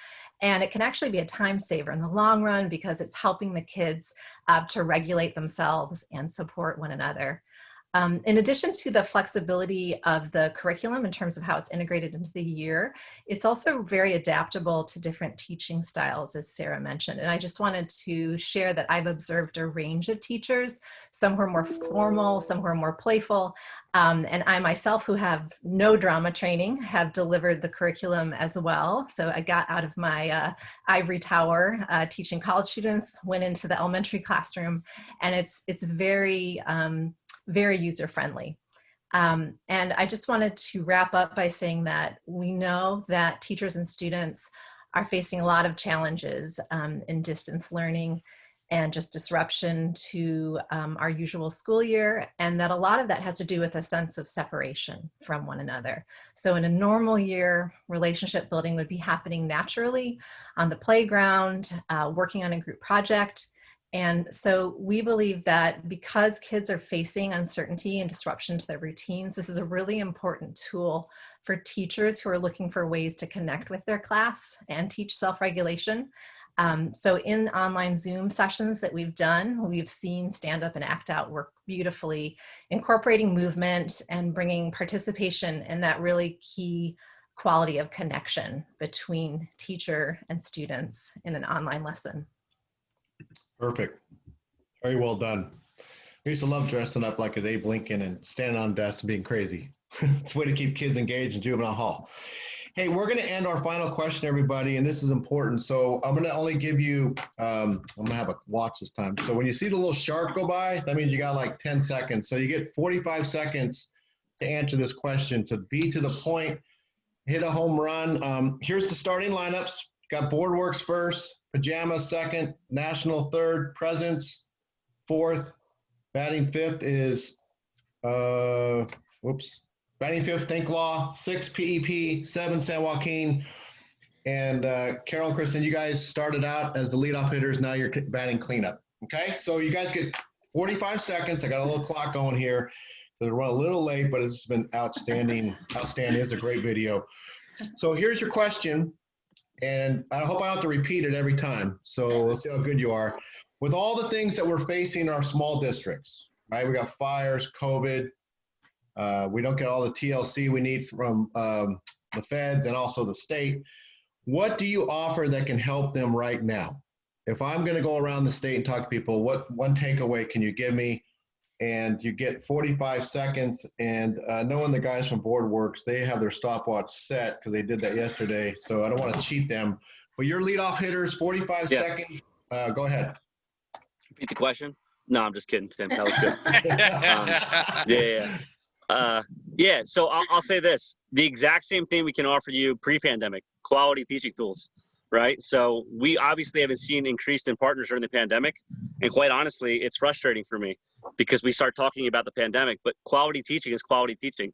And it can actually be a time saver in the long run because it's helping the kids to regulate themselves and support one another. In addition to the flexibility of the curriculum in terms of how it's integrated into the year, it's also very adaptable to different teaching styles, as Sarah mentioned. And I just wanted to share that I've observed a range of teachers, some who are more formal, some who are more playful. And I myself, who have no drama training, have delivered the curriculum as well. So I got out of my ivory tower teaching college students, went into the elementary classroom, and it's very user-friendly. And I just wanted to wrap up by saying that we know that teachers and students are facing a lot of challenges in distance learning and just disruption to our usual school year, and that a lot of that has to do with a sense of separation from one another. So in a normal year, relationship building would be happening naturally on the playground, working on a group project. And so we believe that because kids are facing uncertainty and disruption to their routines, this is a really important tool for teachers who are looking for ways to connect with their class and teach self-regulation. So in online Zoom sessions that we've done, we've seen stand up and act out work beautifully, incorporating movement and bringing participation in that really key quality of connection between teacher and students in an online lesson. Perfect. Very well done. I used to love dressing up like a Abe Lincoln and standing on desks and being crazy. It's a way to keep kids engaged in juvenile hall. Hey, we're going to end our final question, everybody, and this is important. So I'm going to only give you, I'm going to have a watch this time. So when you see the little shark go by, that means you got like 10 seconds. So you get 45 seconds to answer this question, to be to the point, hit a home run. Here's the starting lineups. Got Boardworks first, Pajama second, National third, Presence fourth, batting fifth is, batting fifth, ThinkLaw, 6 PEP, 7 San Joaquin, and Carol and Kristen, you guys started out as the leadoff hitters, now you're batting cleanup. Okay, so you guys get 45 seconds. I got a little clock going here. It'll run a little late, but it's been outstanding. Outstanding. It's a great video. So here's your question, and I hope I don't have to repeat it every time. So let's see how good you are. With all the things that we're facing in our small districts, right? We got fires, COVID. We don't get all the TLC we need from the feds and also the state. what do you offer that can help them right now? If I'm going to go around the state and talk to people, what one takeaway can you give me? And you get 45 seconds. And knowing the guys from Boardworks, they have their stopwatch set because they did that yesterday. So I don't want to cheat them. But your leadoff hitters, 45 seconds. Go ahead. Repeat the question. No, I'm just kidding, Tim. That was good. Yeah. So I'll say this: the exact same thing we can offer you pre-pandemic, quality teaching tools, right? So we obviously haven't seen increased in partners during the pandemic, and quite honestly, it's frustrating for me because we start talking about the pandemic, but quality teaching is quality teaching.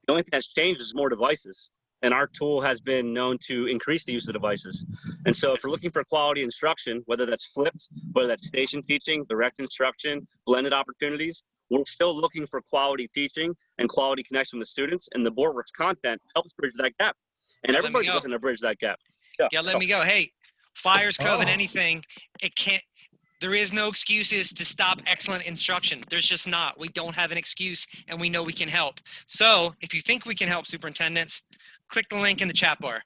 The only thing that's changed is more devices. And our tool has been known to increase the use of devices. And so if we're looking for quality instruction, whether that's flipped, whether that's station teaching, direct instruction, blended opportunities, we're still looking for quality teaching and quality connection with students. And the Boardworks content helps bridge that gap. And everybody's looking to bridge that gap. Let me go. Hey, fires, Coven, anything. It can't. There is no excuses to stop excellent instruction. There's just not. We don't have an excuse, and we know we can help. So if you think we can help superintendents, click the link in the chat bar.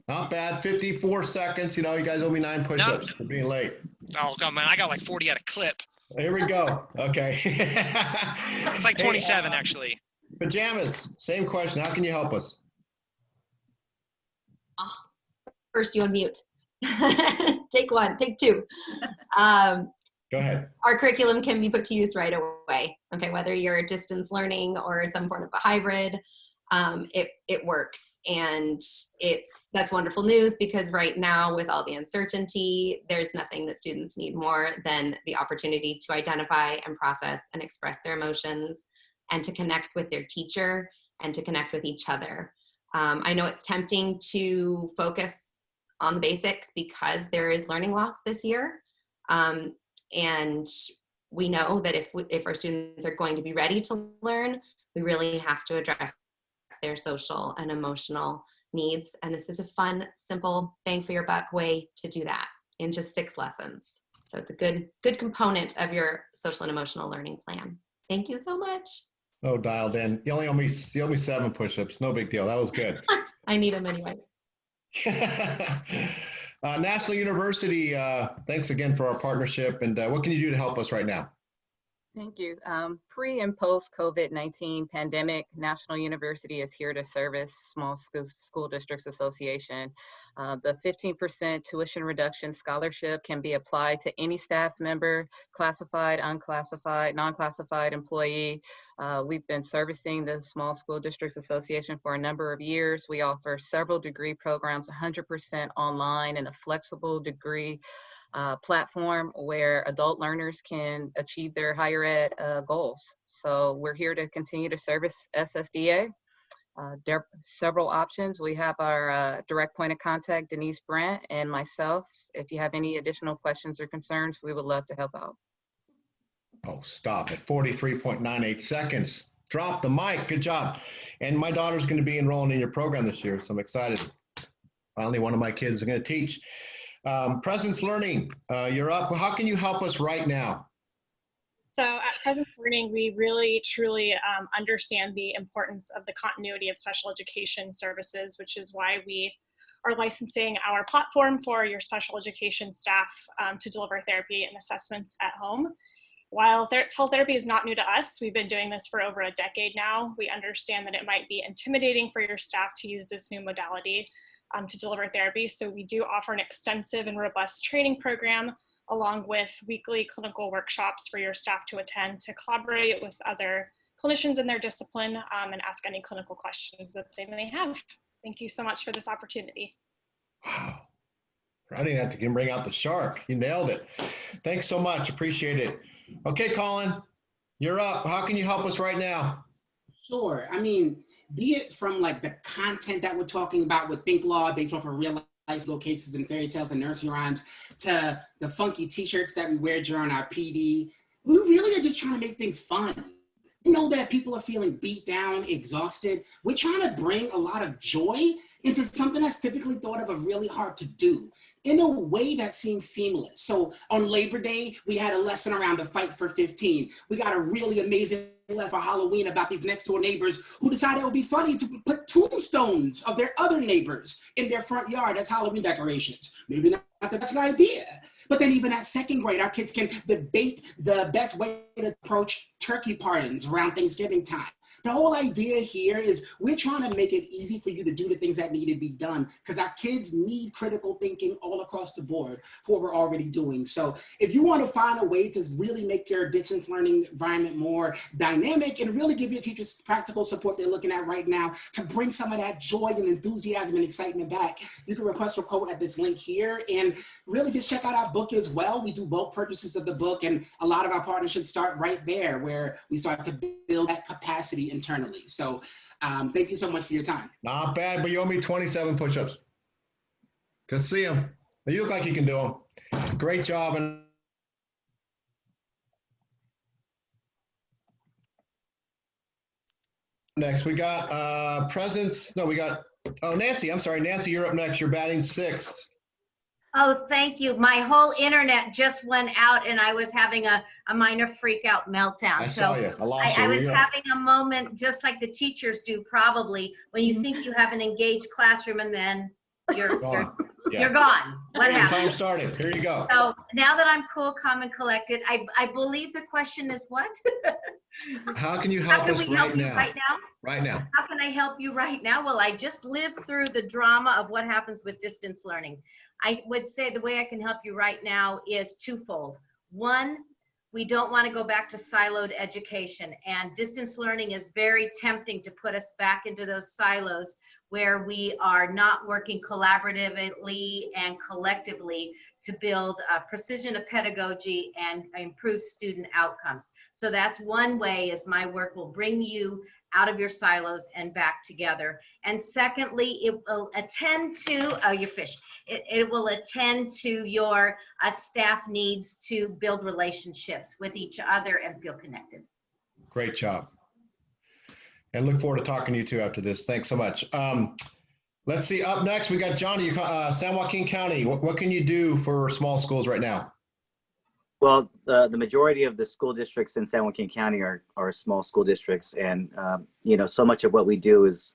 Not bad. 54 seconds. You know, you guys owe me 9 push-ups for being late. Oh, God, man. I got like 40 at a clip. Here we go. Okay. It's like 27, actually. Pajamas. Same question. How can you help us? Oh, first, you unmute. Take one. Take two. Go ahead. Our curriculum can be put to use right away. Okay, whether you're distance learning or some form of a hybrid, it works, and that's wonderful news, because right now with all the uncertainty, there's nothing that students need more than the opportunity to identify and process and express their emotions, and to connect with their teacher and to connect with each other. I know it's tempting to focus on the basics because there is learning loss this year, and we know that if our students are going to be ready to learn, we really have to address their social and emotional needs. And this is a fun, simple, bang for your buck way to do that in just 6 lessons. So it's a good component of your social and emotional learning plan. Thank you so much. Oh, dialed in. You only owe me 7 push-ups. No big deal. That was good. I need them anyway. National University, thanks again for our partnership. And what can you do to help us right now? Thank you. Pre and post COVID-19 pandemic, National University is here to service Small School Districts Association. The 15% tuition reduction scholarship can be applied to any staff member, classified, unclassified, non-classified employee. We've been servicing the Small School Districts Association for a number of years. We offer several degree programs, 100% online, and a flexible degree platform where adult learners can achieve their higher ed goals. So we're here to continue to service SSDA. There are several options. We have our direct point of contact, Denise Brandt, and myself. If you have any additional questions or concerns, we would love to help out. Oh, stop at 43.98 seconds. Drop the mic. Good job. And my daughter's going to be enrolling in your program this year, so I'm excited. Finally, one of my kids is going to teach. PresenceLearning, you're up. How can you help us right now? So at PresenceLearning, we really, truly understand the importance of the continuity of special education services, which is why we are licensing our platform for your special education staff to deliver therapy and assessments at home. While teletherapy is not new to us, we've been doing this for over a decade now. We understand that it might be intimidating for your staff to use this new modality to deliver therapy. So we do offer an extensive and robust training program, along with weekly clinical workshops for your staff to attend to collaborate with other clinicians in their discipline and ask any clinical questions that they may have. Thank you so much for this opportunity. Wow. I didn't have to bring out the shark. You nailed it. Thanks so much. Appreciate it. Okay, Colin, you're up. How can you help us right now? Sure. I mean, be it from like the content that we're talking about with ThinkLaw based off of real life cases and fairy tales and nursery rhymes, to the funky t-shirts that we wear during our PD, we really are just trying to make things fun. You know that people are feeling beat down, exhausted. We're trying to bring a lot of joy into something that's typically thought of as really hard to do in a way that seems seamless. So on Labor Day, we had a lesson around the fight for 15. We got a really amazing lesson for Halloween about these next door neighbors who decided it would be funny to put tombstones tombstones of their other neighbors in their front yard as Halloween decorations. Maybe not the best idea. But then even at second grade, our kids can debate the best way to approach turkey pardons around Thanksgiving time. The whole idea here is we're trying to make it easy for you to do the things that need to be done, because our kids need critical thinking all across the board for what we're already doing. So if you want to find a way to really make your distance learning environment more dynamic and really give your teachers practical support they're looking at right now to bring some of that joy and enthusiasm and excitement back, you can request a quote at this link here, and really just check out our book as well. We do bulk purchases of the book, and a lot of our partnerships start right there where we start to build that capacity internally. So thank you so much for your time. Not bad, but you owe me 27 push-ups. Good to see them. You look like you can do them. Great job. And next, we got Nancy. I'm sorry, Nancy, you're up next. You're batting sixth. Oh, thank you. My whole internet just went out and I was having a minor freak out meltdown. I saw you. I lost you. I was having a moment just like the teachers do probably when you think you have an engaged classroom and then you're gone. What happened? Time started. Here you go. So now that I'm cool, calm, and collected, I believe the question is what? How can you help us right now? Right now. How can I help you right now? Well, I just lived through the drama of what happens with distance learning. I would say the way I can help you right now is twofold. One, we don't want to go back to siloed education, and distance learning is very tempting to put us back into those silos where we are not working collaboratively and collectively to build a precision of pedagogy and improve student outcomes. So that's one way, is my work will bring you out of your silos and back together. And secondly, it will attend to, it will attend to your staff needs to build relationships with each other and feel connected. Great job. And look forward to talking to you too after this. Thanks so much. Let's see, up next, we got Johnny, San Joaquin County. What can you do for small schools right now? Well, the majority of the school districts in San Joaquin County are small school districts, and so much of what we do is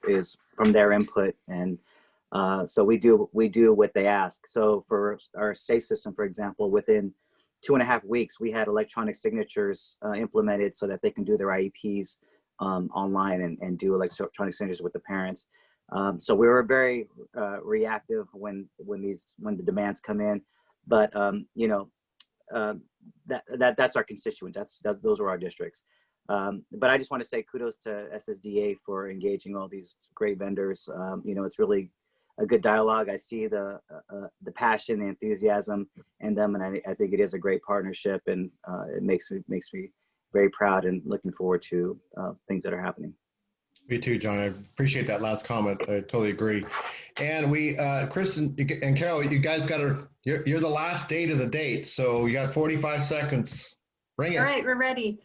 from their input, and so we do what they ask. So for our SAFE system, for example, within 2.5 weeks, we had electronic signatures implemented so that they can do their IEPs online and do electronic signatures with the parents. So we were very reactive when the demands come in, but that's our constituent. Those are our districts. But I just want to say kudos to SSDA for engaging all these great vendors. It's really a good dialogue. I see the passion, the enthusiasm in them, and I think it is a great partnership, and it makes me very proud and looking forward to things that are happening. Me too, John. I appreciate that last comment. I totally agree. And we, Kristen and Carol, you guys you're the last date of the date. So you got 45 seconds. Bring it. All right, we're ready.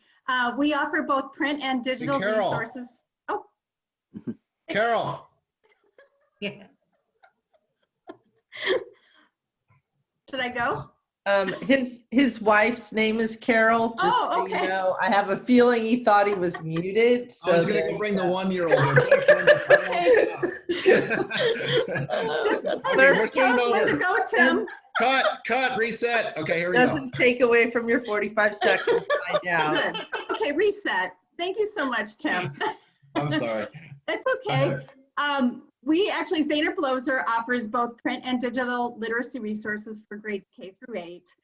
We offer both print and digital resources. Oh. Carol. Yeah. Should I go? His wife's name is Carol, just so you know. I have a feeling he thought he was muted. So I was going to go bring the 1-year-old in. Go, Tim. Cut, reset. Okay, here we go. Doesn't take away from your 45 seconds. Find out. Good. Okay, reset. Thank you so much, Tim. I'm sorry. It's okay. We actually, Zaner-Bloser offers both print and digital literacy resources for grades K through 8.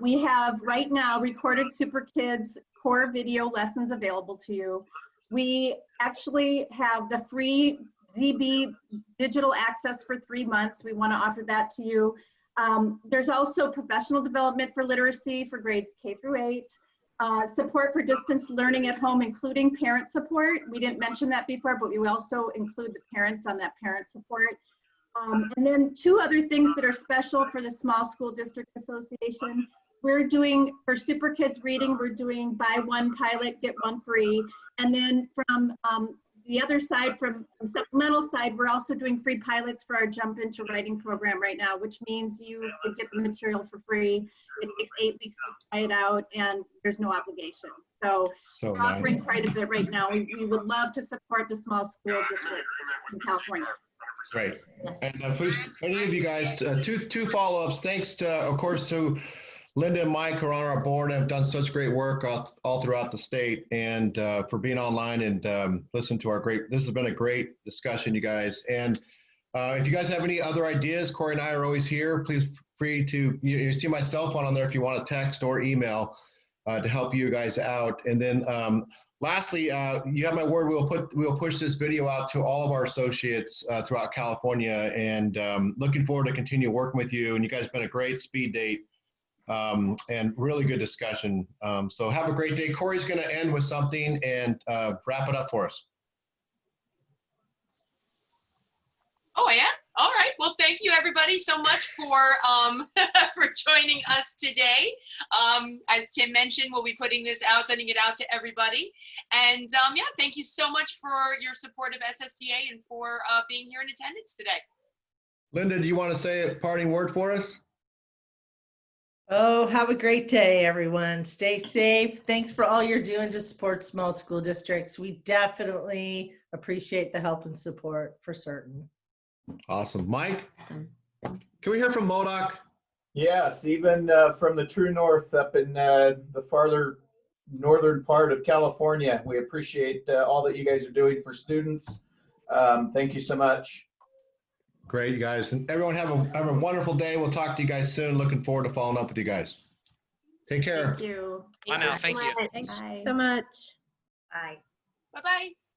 We have right now recorded Super Kids core video lessons available to you. We actually have the free ZB digital access for 3 months. We want to offer that to you. There's also professional development for literacy for grades K through 8. Support for distance learning at home, including parent support. We didn't mention that before, but we also include the parents on that parent support. And then 2 other things that are special for the Small School District Association. We're doing, for Super Kids Reading, we're doing buy 1 pilot, get 1 free. And then from the other side, from supplemental side, we're also doing free pilots for our Jump Into Writing program right now, which means you can get the material for free. It takes 8 weeks to try it out, and there's no obligation. So So we're offering nice. quite a bit right now. We would love to support the small school districts in California. Great. And please, any of you guys, two follow-ups. Thanks to, of course, to Linda and Mike, who are on our board and have done such great work all throughout the state, and for being online and listen to our this has been a great discussion, you guys. And if you guys have any other ideas, Corey and I are always here. Please free to, you see my cell phone on there if you want to text or email to help you guys out. And then lastly, you have my word, we'll push this video out to all of our associates throughout California, and looking forward to continue working with you. And you guys have been a great speed date and really good discussion. So have a great day. Corey's going to end with something and wrap it up for us. Oh, I am? All right. Well, thank you everybody so much for for joining us today. As Tim mentioned, we'll be putting this out, sending it out to everybody. And yeah, thank you so much for your support of SSDA and for being here in attendance today. Linda, do you want to say a parting word for us? Oh, have a great day, everyone. Stay safe. Thanks for all you're doing to support small school districts. We definitely appreciate the help and support for certain. Awesome. Mike, can we hear from Modoc? Yes, even from the true north up in the farther northern part of California. We appreciate all that you guys are doing for students. Thank you so much. Great, you guys. And everyone have a wonderful day. We'll talk to you guys soon. Looking forward to following up with you guys. Take care. Thank you. Bye now. Thank you. Thanks Bye. so much. Bye. Bye-bye.